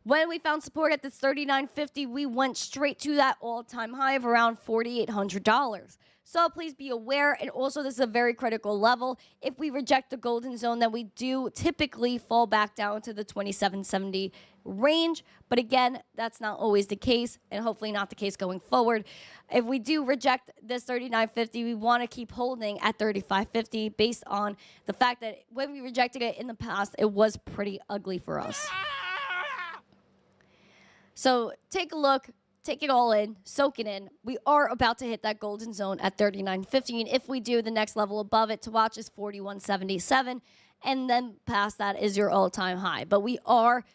When we found support at this 39.50, we went straight to that all-time high of around $4,800. So please be aware, and also this is a very critical level. If we reject the golden zone, then we do typically fall back down to the 2770 range. But again, that's not always the case, and hopefully not the case going forward. If we do reject this 39.50, we want to keep holding at 35.50 based on the fact that when we rejected it in the past, it was pretty ugly for us. So take a look. Take it all in, soak it in. We are about to hit that golden zone at 39.50, and if we do, the next level above it to watch is 41.77, and then past that is your all-time high. But we are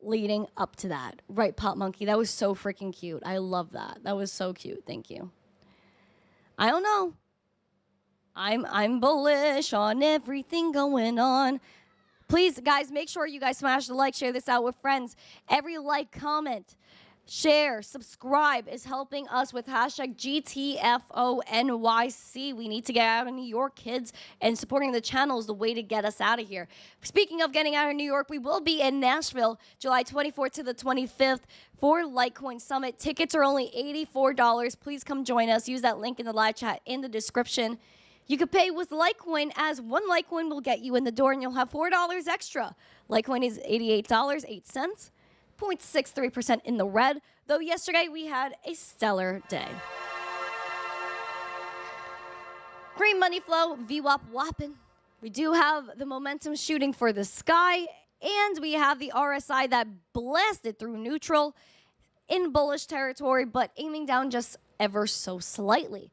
leading up to that. Right, Pop Monkey? That was so freaking cute. I love that. That was so cute. Thank you. I don't know. I'm bullish on everything going on. Please, guys, make sure you guys smash the like, share this out with friends. Every like, comment, share, subscribe is helping us with hashtag GTFONYC. We need to get out of New York, kids, and supporting the channel is the way to get us out of here. Speaking of getting out of New York, we will be in Nashville July 24th to the 25th for Litecoin Summit. Tickets are only $84. Please come join us. Use that link in the live chat in the description. You could pay with Litecoin, as one Litecoin will get you in the door and you'll have $4 extra. Litecoin is $88.08. 0.63% in the red, though yesterday we had a stellar day. Green money flow, VWAP whopping. We do have the momentum shooting for the sky, and we have the RSI that blasted through neutral in bullish territory, but aiming down just ever so slightly.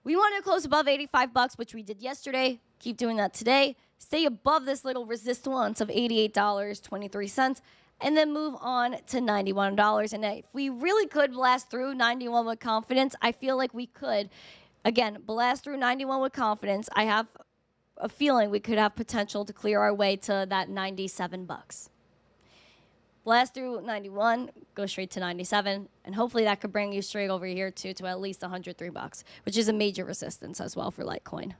We want to close above $85, which we did yesterday. Keep doing that today. Stay above this little resistance of $88.23. And then move on to $91. And if we really could blast through 91 with confidence, I feel like we could. Again, blast through 91 with confidence. I have a feeling we could have potential to clear our way to that $97. Blast through 91, go straight to 97, and hopefully that could bring you straight over here to at least $103, which is a major resistance as well for Litecoin.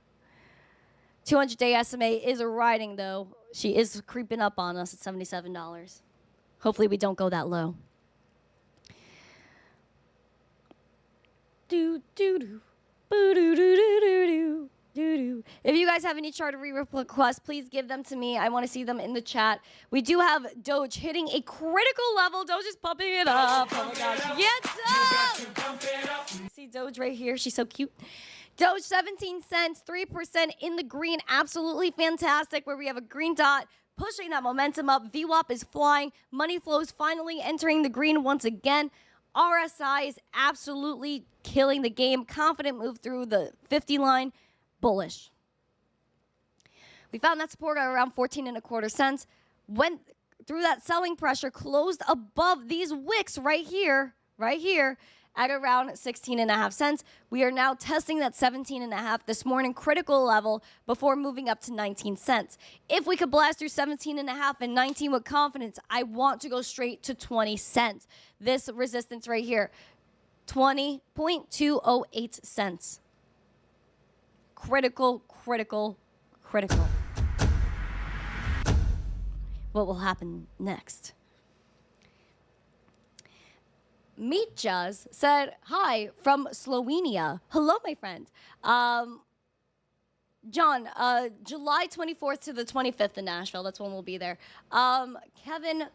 200-day SMA is riding, though. She is creeping up on us at $77. Hopefully we don't go that low. If you guys have any charter requests, please give them to me. I want to see them in the chat. We do have Doge hitting a critical level. Doge is pumping it up. Oh my gosh. Yes, up. See Doge right here. She's so cute. Doge 17 cents, 3% in the green. Absolutely fantastic, where we have a green dot pushing that momentum up. VWAP is flying. Money flows finally entering the green once again. RSI is absolutely killing the game. Confident move through the 50 line. Bullish. We found that support at around 14.25 cents. Went through that selling pressure, closed above these wicks right here at around 16.5 cents. We are now testing that 17.5 this morning, critical level, before moving up to 19 cents. If we could blast through 17.5 and 19 with confidence, I want to go straight to 20 cents. This resistance right here, 20.208 cents. Critical, critical, critical. What will happen next? Mitjas said, hi, from Slovenia. Hello, my friend. John, July 24th to the 25th in Nashville. That's when we'll be there. Kevin,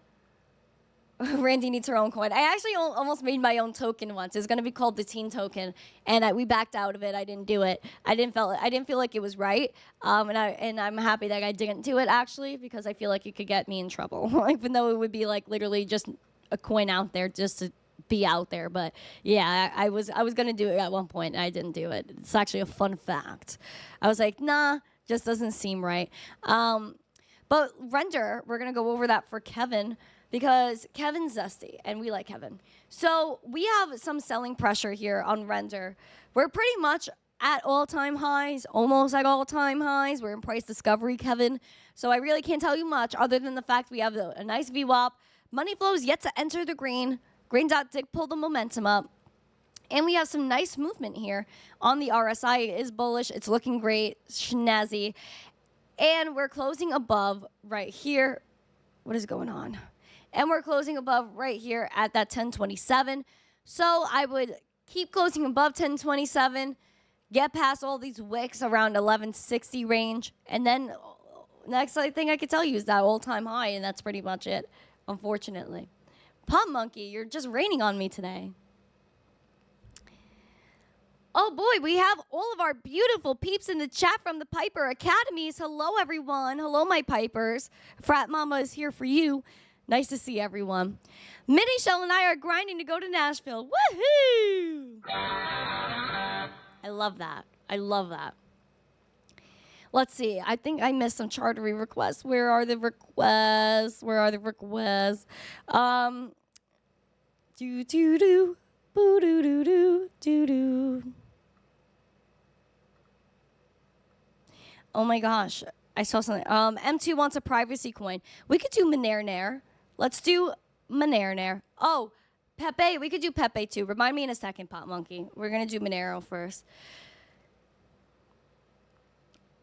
Randi needs her own coin. I actually almost made my own token once. It's going to be called the Teen Token, and we backed out of it. I didn't do it. I didn't feel like it was right, and I'm happy that I didn't do it, actually, because I feel like it could get me in trouble, even though it would be like literally just a coin out there just to be out there. But yeah, I was gonna do it at one point, and I didn't do it. It's actually a fun fact. I was like, nah, just doesn't seem right. But render, we're gonna go over that for Kevin, because Kevin's zesty, and we like Kevin. So we have some selling pressure here on render. We're pretty much at all-time highs, almost at all-time highs. We're in price discovery, Kevin. So I really can't tell you much other than the fact we have a nice VWAP. Money flows yet to enter the green. Green dot did pull the momentum up. And we have some nice movement here on the RSI. It is bullish. It's looking great, snazzy. And we're closing above right here. What is going on? And we're closing above right here at that 1027. So I would keep closing above 1027, get past all these wicks around 1160 range. And then next thing I could tell you is that all-time high, and that's pretty much it, unfortunately. Pump Monkey, you're just raining on me today. Oh boy, we have all of our beautiful peeps in the chat from the Piper Academies. Hello, everyone. Hello, my Pipers. Frat Mama is here for you. Nice to see everyone. Mini Shell and I are grinding to go to Nashville. Woohoo! I love that. I love that. Let's see. I think I missed some chartery requests. Where are the requests? Where are the requests? Do do do, boo do do do do do. Oh my gosh, I saw something. M2 wants a privacy coin. We could do Monero. Let's do Monero. Oh, Pepe. We could do Pepe too. Remind me in a second, Pop Monkey. We're gonna do Monero first.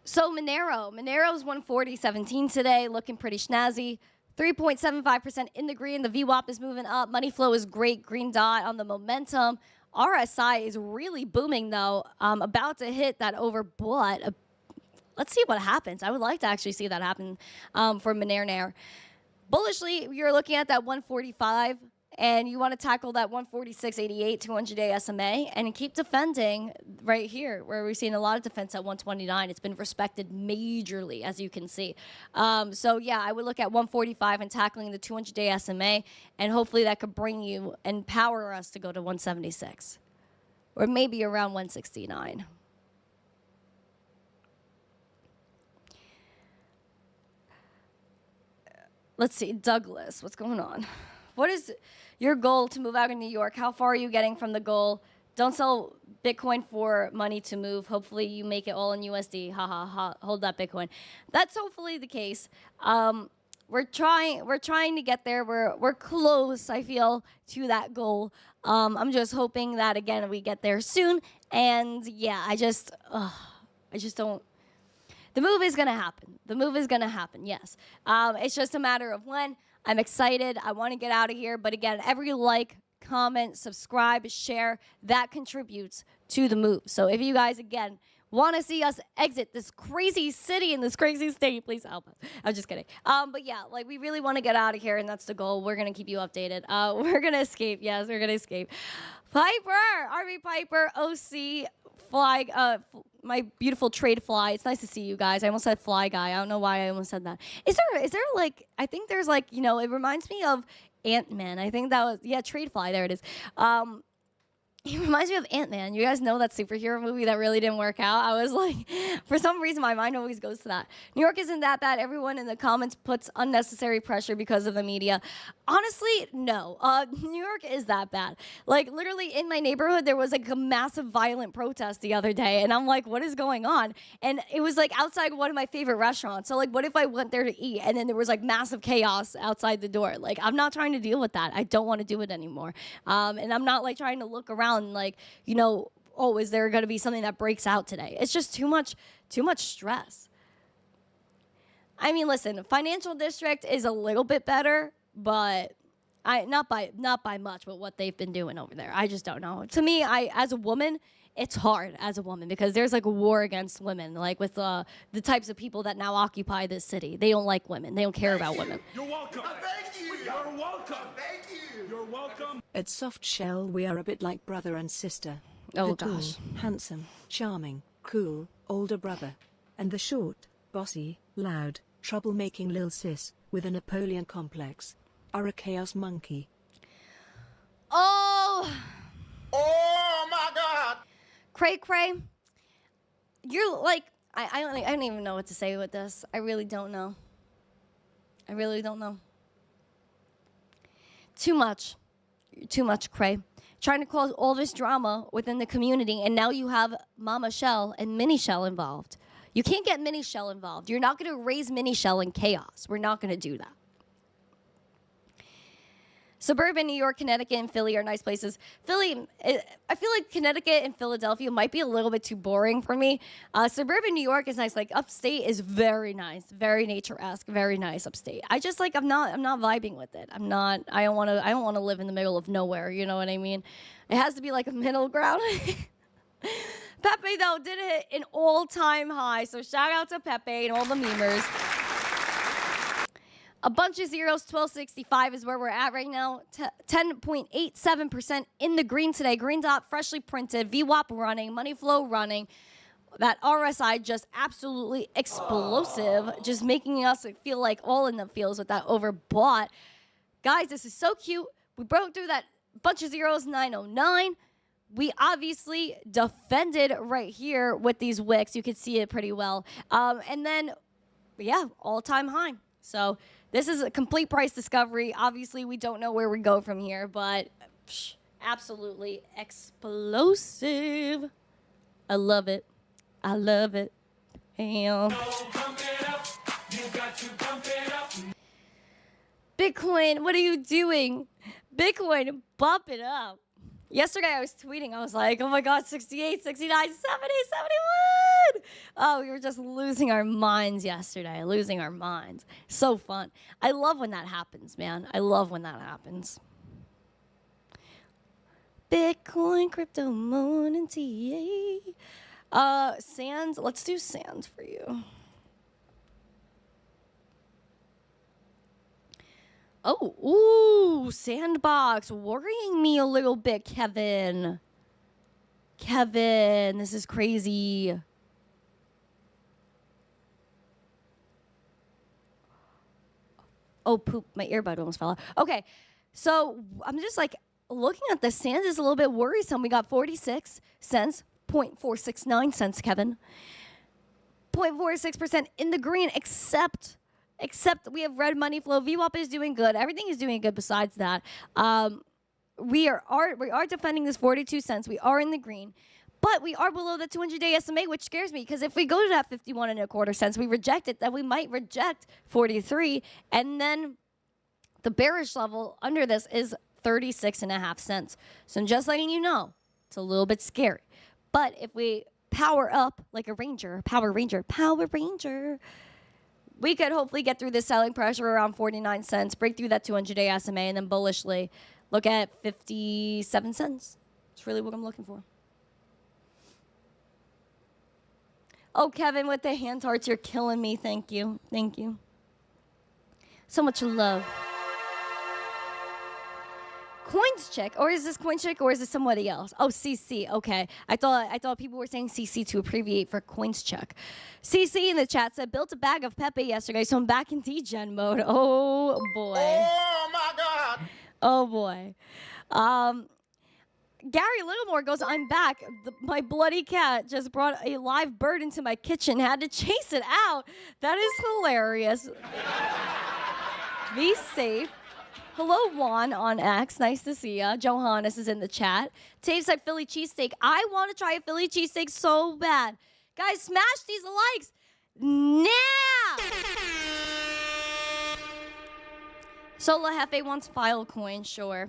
So Monero's 140.17 today, looking pretty snazzy. 3.75% in the green. The VWAP is moving up. Money flow is great. Green dot on the momentum. RSI is really booming, though. About to hit that overbought. Let's see what happens. I would like to actually see that happen for Monero. Bullishly, you're looking at that 145, and you want to tackle that 146.88 200-day SMA and keep defending right here, where we've seen a lot of defense at 129. It's been respected majorly, as you can see. So, yeah, I would look at 145 and tackling the 200-day SMA, and hopefully that could bring you and power us to go to 176 or maybe around 169. Let's see, Douglas, what's going on? What is your goal to move out of New York? How far are you getting from the goal? Don't sell Bitcoin for money to move. Hopefully you make it all in USD. Ha ha ha. Hold that Bitcoin. That's hopefully the case. we're trying to get there. We're close, I feel, to that goal. I'm just hoping that again we get there soon. And yeah, I just don't. The move is gonna happen. The move is gonna happen. Yes. It's just a matter of when. I'm excited. I want to get out of here. But again, every like, comment, subscribe, share, that contributes to the move. So if you guys again want to see us exit this crazy city and this crazy state, please help us. I'm just kidding. But yeah, like we really want to get out of here, and that's the goal. We're gonna keep you updated. We're gonna escape. Yes, we're gonna escape. Piper, RV Piper, OC, Fly, my beautiful trade fly. It's nice to see you guys. I almost said fly guy. I don't know why I almost said that. Is there like, I think there's like, you know, it reminds me of Ant-Man. I think that was, yeah, trade fly. There it is. It reminds me of Ant-Man. You guys know that superhero movie that really didn't work out? I was like, for some reason, my mind always goes to that. New York isn't that bad. Everyone in the comments puts unnecessary pressure because of the media. Honestly, no. New York is that bad. Like, literally, in my neighborhood, there was, like, a massive violent protest the other day. And I'm like, what is going on? And it was, like, outside one of my favorite restaurants. So, like, what if I went there to eat, and then there was, like, massive chaos outside the door? Like, I'm not trying to deal with that. I don't want to do it anymore. And I'm not, like, trying to look around like, you know, oh, is there going to be something that breaks out today? It's just too much stress. I mean, listen, financial district is a little bit better, but not by much, but what they've been doing over there. I just don't know. To me, as a woman, it's hard as a woman because there's like a war against women, like with the types of people that now occupy this city. They don't like women. They don't care about women. You're welcome. Thank you. You're welcome. Thank you. You're welcome. At Soft Shell, we are a bit like brother and sister. Oh, the tall, gosh. handsome, charming, cool, older brother. And the short, bossy, loud, troublemaking lil sis, with a Napoleon complex, are a chaos monkey. Oh! Oh my God. Cray Cray, you're like, I don't even know what to say with this. I really don't know. I really don't know. Too much, Cray. Trying to cause all this drama within the community, and now you have Mama Shell and Mini Shell involved. You can't get Mini Shell involved. You're not going to raise Mini Shell in chaos. We're not going to do that. Suburban New York, Connecticut, and Philly are nice places. Philly, I feel like Connecticut and Philadelphia might be a little bit too boring for me. Suburban New York is nice. Like upstate is very nice, very nature-esque, very nice upstate. I just like I'm not vibing with it. I don't want to live in the middle of nowhere. You know what I mean? It has to be like a middle ground. Pepe though did hit an all-time high, so shout out to Pepe and all the memers. A bunch of zeros, 1265 is where we're at right now. 10.87% in the green today. Green dot freshly printed. VWAP running. Money flow running. That RSI just absolutely explosive. Just making us feel like all in the feels with that overbought. Guys, this is so cute. We broke through that bunch of zeros, 909. We obviously defended right here with these wicks. You can see it pretty well. And then, yeah, all-time high. So this is a complete price discovery. Obviously, we don't know where we go from here, but absolutely explosive. I love it. I love it. Damn. Bitcoin, what are you doing? Bitcoin, bump it up. Yesterday I was tweeting. I was like, oh my God, 68, 69, 70, 71. Oh, we were just losing our minds yesterday. Losing our minds. So fun. I love when that happens, man. I love when that happens. Bitcoin, crypto, morning tea. Sands. Let's do Sands for you. Oh, ooh, Sandbox, worrying me a little bit, Kevin. Kevin, this is crazy. Oh, poop, my earbud almost fell out. Okay, so I'm just like looking at the Sands is a little bit worrisome. We got 46 cents, 0.469 cents, Kevin. 0.46% in the green, except we have red money flow. VWAP is doing good. Everything is doing good besides that. We are defending this 42 cents. We are in the green. But we are below the 200-day SMA, which scares me because if we go to that 51.25 cents, we reject it, then we might reject 43. And then the bearish level under this is 36.5 cents. So I'm just letting you know, it's a little bit scary. But if we power up like a ranger, Power Ranger, we could hopefully get through this selling pressure around 49 cents, break through that 200-day SMA, and then bullishly look at 57 cents. That's really what I'm looking for. Oh, Kevin, with the hand hearts, you're killing me. Thank you. Thank you. So much love. Coins check, or is this coin check, or is it somebody else? Oh, CC. Okay, I thought people were saying CC to abbreviate for coins check. CC in the chat said built a bag of Pepe yesterday, so I'm back in degen mode. Oh boy. Oh my God. Oh boy. Gary Littlemore goes, I'm back. My bloody cat just brought a live bird into my kitchen. Had to chase it out. That is hilarious. Be safe. Hello, Juan on X. Nice to see ya. Johannes is in the chat. Taves like Philly cheesesteak. I want to try a Philly cheesesteak so bad. Guys, smash these likes now. Sola Hefe wants Filecoin, sure.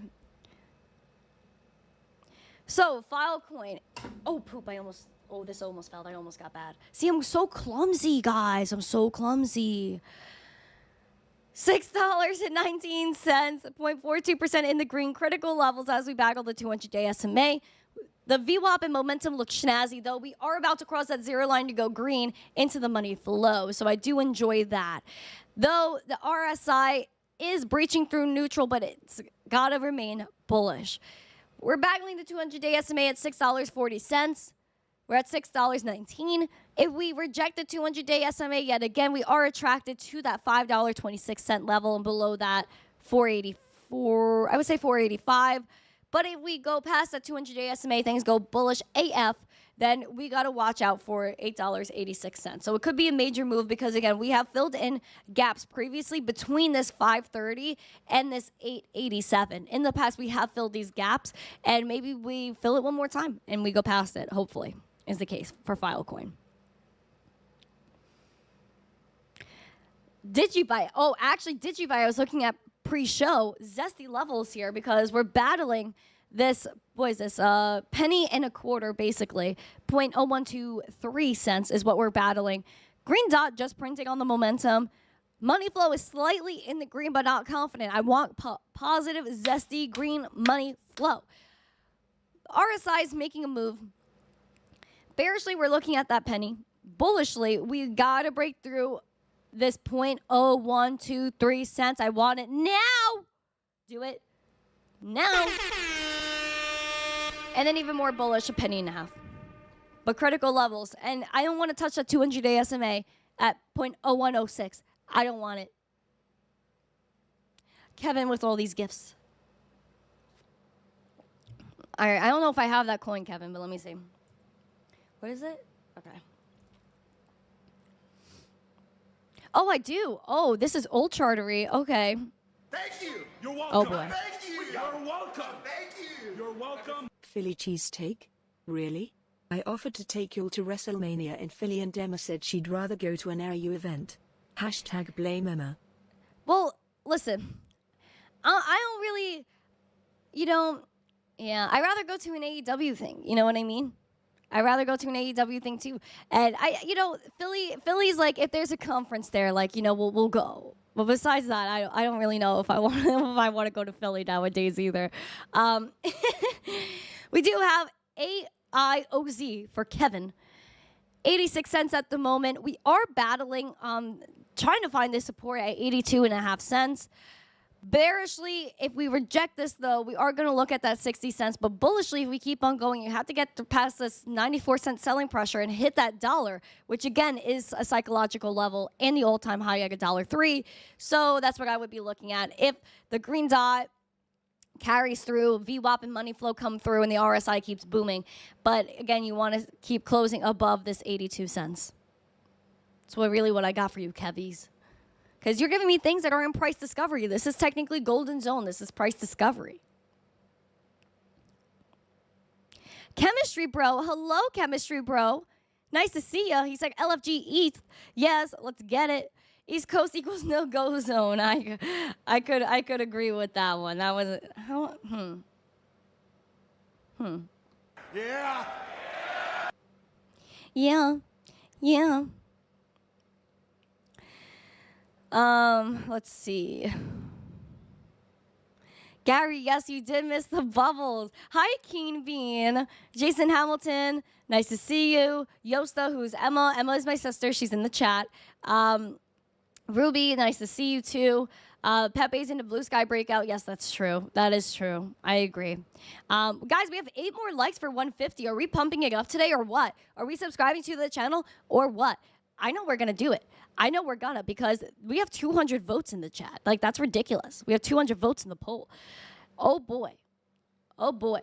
So, Filecoin. Oh, poop, this almost fell. I almost got bad. See, I'm so clumsy, guys. I'm so clumsy. $6.19, 0.42% in the green. Critical levels as we battle the 200-day SMA. The VWAP and momentum look snazzy, though. We are about to cross that zero line to go green into the money flow, so I do enjoy that. Though the RSI is breaching through neutral, but it's got to remain bullish. We're battling the 200-day SMA at $6.40. We're at $6.19. If we reject the 200-day SMA yet again, we are attracted to that $5.26 level, and below that, 484. I would say 485. But if we go past that 200-day SMA, things go bullish AF, then we got to watch out for $8.86. So it could be a major move because, again, we have filled in gaps previously between this 530 and this 887. In the past, we have filled these gaps, and maybe we fill it one more time and we go past it, hopefully, is the case for Filecoin. DigiBuy. Oh, actually, DigiBuy, I was looking at pre-show zesty levels here because we're battling this, what is this, penny and a quarter, basically. 0.0123 cents is what we're battling. Green dot just printing on the momentum. Money flow is slightly in the green, but not confident. I want positive, zesty, green money flow. RSI is making a move. Bearishly, we're looking at that penny. Bullishly, we got to break through this 0.0123 cents. I want it now. Do it now. And then even more bullish, a penny and a half. But critical levels. And I don't want to touch that 200-day SMA at 0.0106. I don't want it. Kevin with all these gifts. All right, I don't know if I have that coin, Kevin, but let me see. What is it? Okay. Oh, I do. Oh, this is old chartery. Okay. Thank you. You're welcome. Oh, boy. Thank you. You're welcome. Thank you. You're welcome. Philly cheesesteak? Really? I offered to take y'all to WrestleMania in Philly and Emma said she'd rather go to an AU event. Hashtag blame Emma. Well, listen. I don't really, yeah, I'd rather go to an AEW thing. You know what I mean? I'd rather go to an AEW thing too. And Philly's like, if there's a conference there, like, we'll go. But besides that, I don't really know if I want to go to Philly nowadays either. We do have AIOZ for Kevin. 86 cents at the moment. We are battling, trying to find this support at 82.5 cents. Bearishly, if we reject this, though, we are going to look at that 60 cents. But bullishly, if we keep on going, you have to get past this 94-cent selling pressure and hit that dollar, which, again, is a psychological level and the all-time high at $1.03. So that's what I would be looking at. If the green dot carries through, VWAP and money flow come through, and the RSI keeps booming. But, again, you want to keep closing above this 82 cents. That's what I got for you, Kevies. Because you're giving me things that are in price discovery. This is technically golden zone. This is price discovery. Chemistry Bro. Hello, Chemistry Bro. Nice to see ya. He's like, LFG ETH. Yes, let's get it. East Coast equals no-go zone. I could agree with that one. That was Yeah. Yeah. Let's see. Gary, yes, you did miss the bubbles. Hi, Keen Bean. Jason Hamilton, nice to see you. Yosta, who's Emma. Emma is my sister. She's in the chat. Ruby, nice to see you too. Pepe's in the Blue Sky breakout. Yes, that's true. That is true. I agree. Guys, we have 8 more likes for 150. Are we pumping it up today or what? Are we subscribing to the channel or what? I know we're going to do it. I know we're going to because we have 200 votes in the chat. Like, that's ridiculous. We have 200 votes in the poll. Oh, boy. Oh, boy.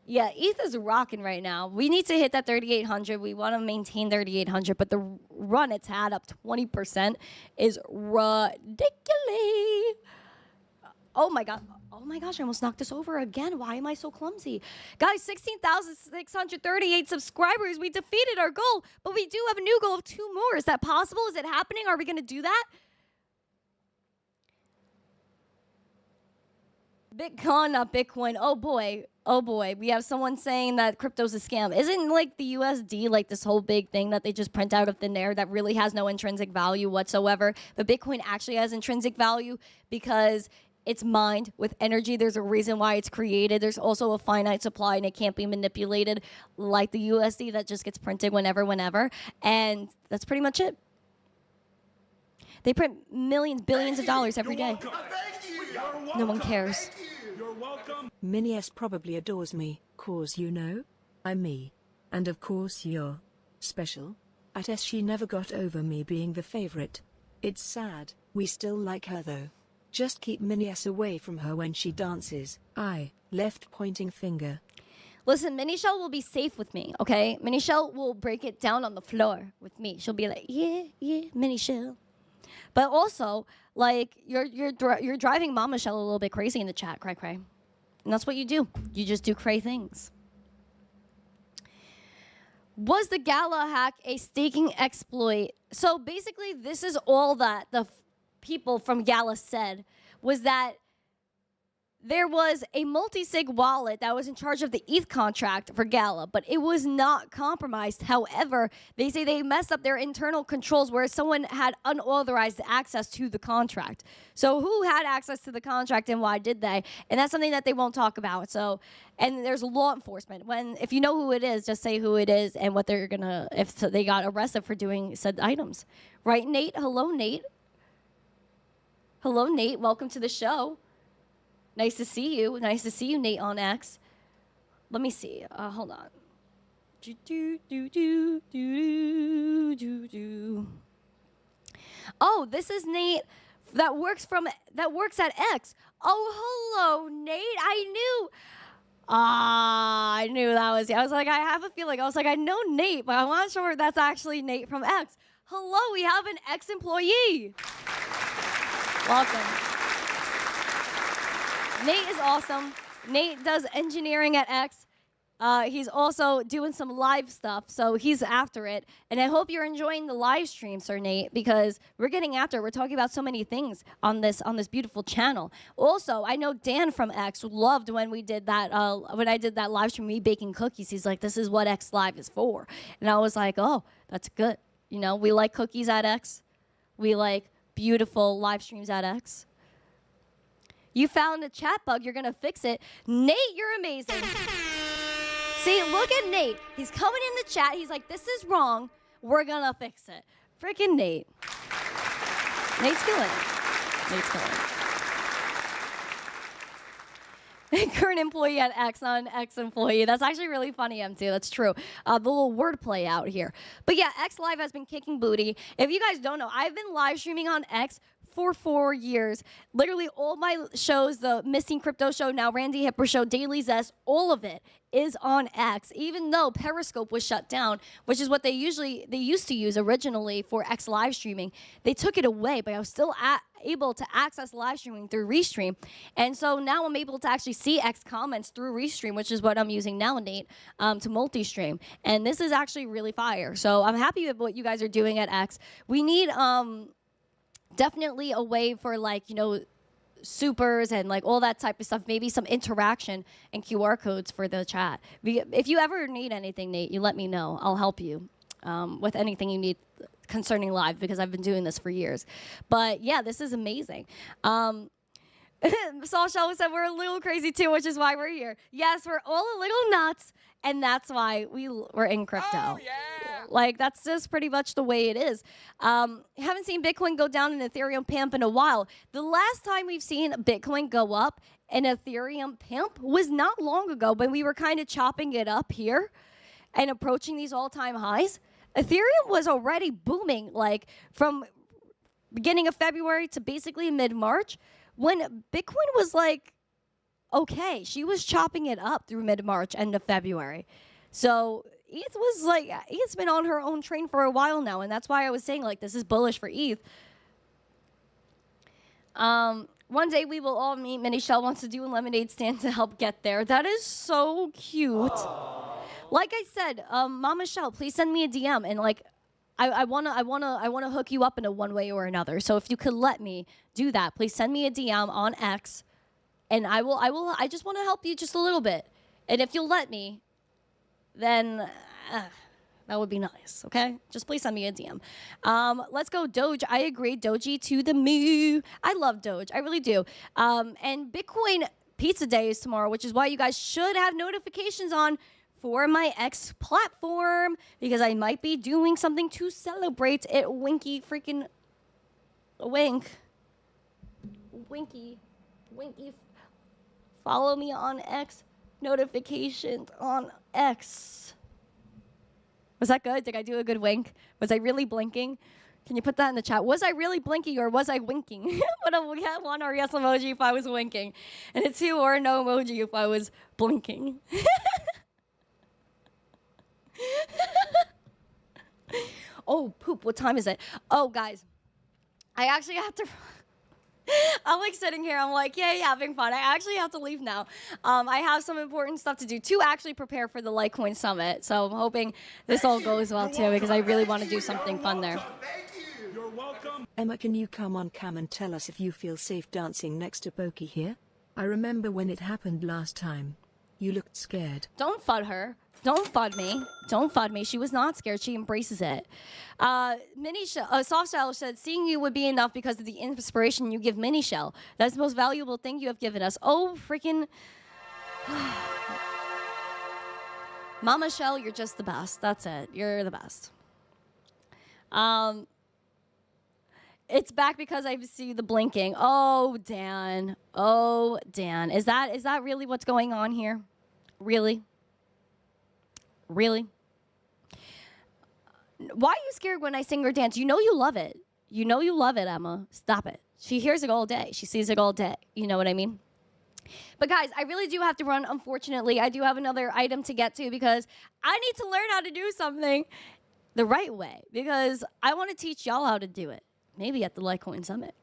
Yeah, ETH is rocking right now. We need to hit that 3,800. We want to maintain 3,800, but the run it's had up 20% is ridiculous. Oh my god. Oh my gosh, I almost knocked this over again. Why am I so clumsy? Guys, 16,638 subscribers. We defeated our goal, but we do have a new goal of 2 more. Is that possible? Is it happening? Are we going to do that? Bitcoin, not Bitcoin. Oh boy. Oh boy. We have someone saying that crypto's a scam. Isn't like the USD like this whole big thing that they just print out of thin air that really has no intrinsic value whatsoever? But Bitcoin actually has intrinsic value because it's mined with energy. There's a reason why it's created. There's also a finite supply and it can't be manipulated like the USD that just gets printed whenever. And that's pretty much it. They print millions, billions of dollars every day. No one cares. You're welcome. Minnie S probably adores me, cause you know, I'm me. And of course you're special. At S she never got over me being the favorite. It's sad, we still like her though. Just keep Minnie S away from her when she dances. Left pointing finger. Listen, Minnie Shell will be safe with me, okay? Minnie Shell will break it down on the floor with me. She'll be like, yeah, Minnie Shell. But also, like, you're driving Mama Shell a little bit crazy in the chat, cray. And that's what you do. You just do cray things. Was the Gala hack a staking exploit? So basically, this is all that the people from Gala said, was that there was a multi-sig wallet that was in charge of the ETH contract for Gala, but it was not compromised. However, they say they messed up their internal controls where someone had unauthorized access to the contract. So who had access to the contract and why did they? And that's something that they won't talk about. So, and there's law enforcement. If you know who it is, just say who it is and what they're gonna, if they got arrested for doing said items. Right, Nate? Hello, Nate. Hello, Nate. Welcome to the show. Nice to see you. Nice to see you, Nate on X. Let me see. Hold on. Oh, this is Nate that works at X. Oh, hello, Nate. I knew that was you. I was like, I have a feeling. I was like, I know Nate, but I'm not sure if that's actually Nate from X. Hello, we have an X employee. Welcome. Nate is awesome. Nate does engineering at X. He's also doing some live stuff, so he's after it. And I hope you're enjoying the live stream, Sir Nate, because we're getting after it. We're talking about so many things on this beautiful channel. Also, I know Dan from X loved when we did that. When I did that live stream, me baking cookies. He's like, "This is what X Live is for," and I was like, "Oh, that's good." You know, we like cookies at X. We like beautiful live streams at X. You found a chat bug. You're going to fix it. Nate, you're amazing. See, look at Nate. He's coming in the chat. He's like, this is wrong. We're going to fix it. Freaking Nate. Nate's killing it. Nate's killing it. Current employee at X, not an ex-employee. That's actually really funny, M2. That's true. The little wordplay out here. But yeah, X Live has been kicking booty. If you guys don't know, I've been live streaming on X for 4 years. Literally all my shows, the Missing Crypto show, now Randi Hipper show, Daily Zest, all of it is on X, even though Periscope was shut down, which is what they used to use originally for X live streaming. They took it away, but I was still able to access live streaming through Restream. And so now I'm able to actually see X comments through Restream, which is what I'm using now, Nate, to multi-stream. And this is actually really fire. So I'm happy with what you guys are doing at X. We need definitely a way for, like, you know, supers and like all that type of stuff, maybe some interaction and QR codes for the chat. If you ever need anything, Nate, you let me know. I'll help you with anything you need concerning live, because I've been doing this for years. But yeah, this is amazing. Saul Shell said we're a little crazy too, which is why we're here. Yes, we're all a little nuts, and that's why we're in crypto. Oh, yeah. Like, that's just pretty much the way it is. Haven't seen Bitcoin go down and Ethereum pimp in a while. The last time we've seen Bitcoin go up and Ethereum pimp was not long ago, when we were kind of chopping it up here and approaching these all-time highs. Ethereum was already booming, like, from beginning of February to basically mid-March, when Bitcoin was like, okay, she was chopping it up through mid-March, end of February. So ETH was like, ETH's been on her own train for a while now, and that's why I was saying, like, this is bullish for ETH. One day we will all meet. Minnie Shell wants to do a lemonade stand to help get there. That is so cute. Aww. Like I said, Mama Shell, please send me a DM, and like, I wanna hook you up in a one way or another. So if you could let me do that, please send me a DM on X, and I just want to help you just a little bit. And if you'll let me, then that would be nice. Okay, just please send me a DM. Let's go Doge. I agree, Doge to the moo. I love Doge, I really do. And Bitcoin Pizza Day is tomorrow, which is why you guys should have notifications on for my X platform, because I might be doing something to celebrate it. Winky freaking wink. Winky. Follow me on X. Notifications on X. Was that good? Did I do a good wink? Was I really blinking? Can you put that in the chat? Was I really blinking or was I winking? Put a one or yes emoji if I was winking, and a 2 or a no emoji if I was blinking. Oh, poop. What time is it? Oh, guys, I actually have to... I'm like sitting here. I'm like, yay, having fun. I actually have to leave now. I have some important stuff to do to actually prepare for the Litecoin Summit. So I'm hoping this all goes well, too, because I really want to do something fun there. You're welcome. Emma, can you come on cam and tell us if you feel safe dancing next to Pokey here? I remember when it happened last time. You looked scared. Don't FUD her. Don't FUD me. Don't FUD me. She was not scared. She embraces it. Soft Shell said, seeing you would be enough because of the inspiration you give Mini Shell. That's the most valuable thing you have given us. Oh, freaking... Mama Shell, you're just the best. That's it. You're the best. It's back because I see the blinking. Oh, Dan. Oh, Dan. Is that really what's going on here? Really? Really? Why are you scared when I sing or dance? You know you love it. You know you love it, Emma. Stop it. She hears it all day. She sees it all day. You know what I mean? But guys, I really do have to run, unfortunately. I do have another item to get to because I need to learn how to do something the right way, because I want to teach y'all how to do it. Maybe at the Litecoin Summit.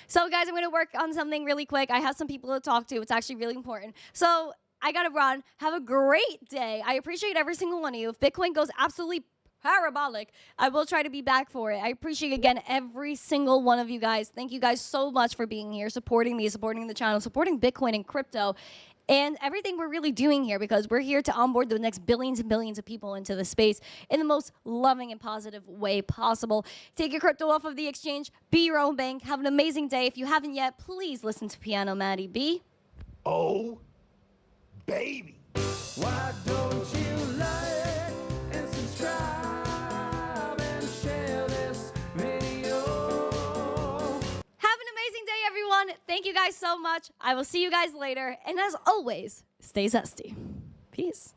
So guys, I'm going to work on something really quick. I have some people to talk to. It's actually really important. So I got to run. Have a great day. I appreciate every single one of you. If Bitcoin goes absolutely parabolic, I will try to be back for it. I appreciate, again, every single one of you guys. Thank you guys so much for being here, supporting me, supporting the channel, supporting Bitcoin and crypto, and everything we're really doing here, because we're here to onboard the next billions and billions of people into the space in the most loving and positive way possible. Take your crypto off of the exchange. Be your own bank. Have an amazing day. If you haven't yet, please listen to Piano Maddie B. Oh, baby. Why don't you like and subscribe and share this video? Have an amazing day, everyone. Thank you guys so much. I will see you guys later. And as always, stay zesty. Peace.